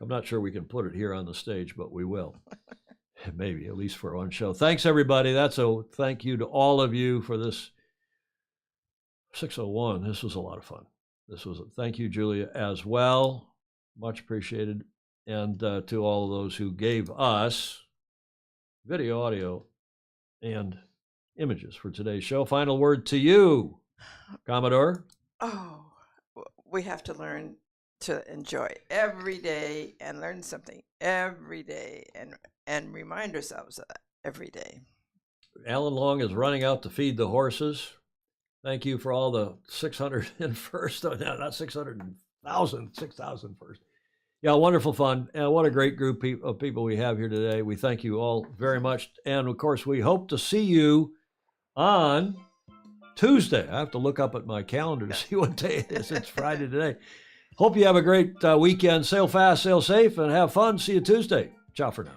I'm not sure we can put it here on the stage, but we will. Maybe, at least for one show. Thanks, everybody. That's a thank you to all of you for this 601. This was a lot of fun. Thank you, Julia, as well. Much appreciated. and to all of those who gave us video, audio, and images for today's show. Final word to you, Commodore. Oh, we have to learn to enjoy every day and learn something every day and remind ourselves of that every day. Alan Long is running out to feed the horses. Thank you for all the 601st, no, not 600,000, 6,000 first. Yeah, wonderful fun. And what a great group of people we have here today. We thank you all very much. And of course, we hope to see you on Tuesday. I have to look up at my calendar to see what day it is. It's Friday today. Hope you have a great weekend. Sail fast, sail safe, and have fun. See you Tuesday. Ciao for now.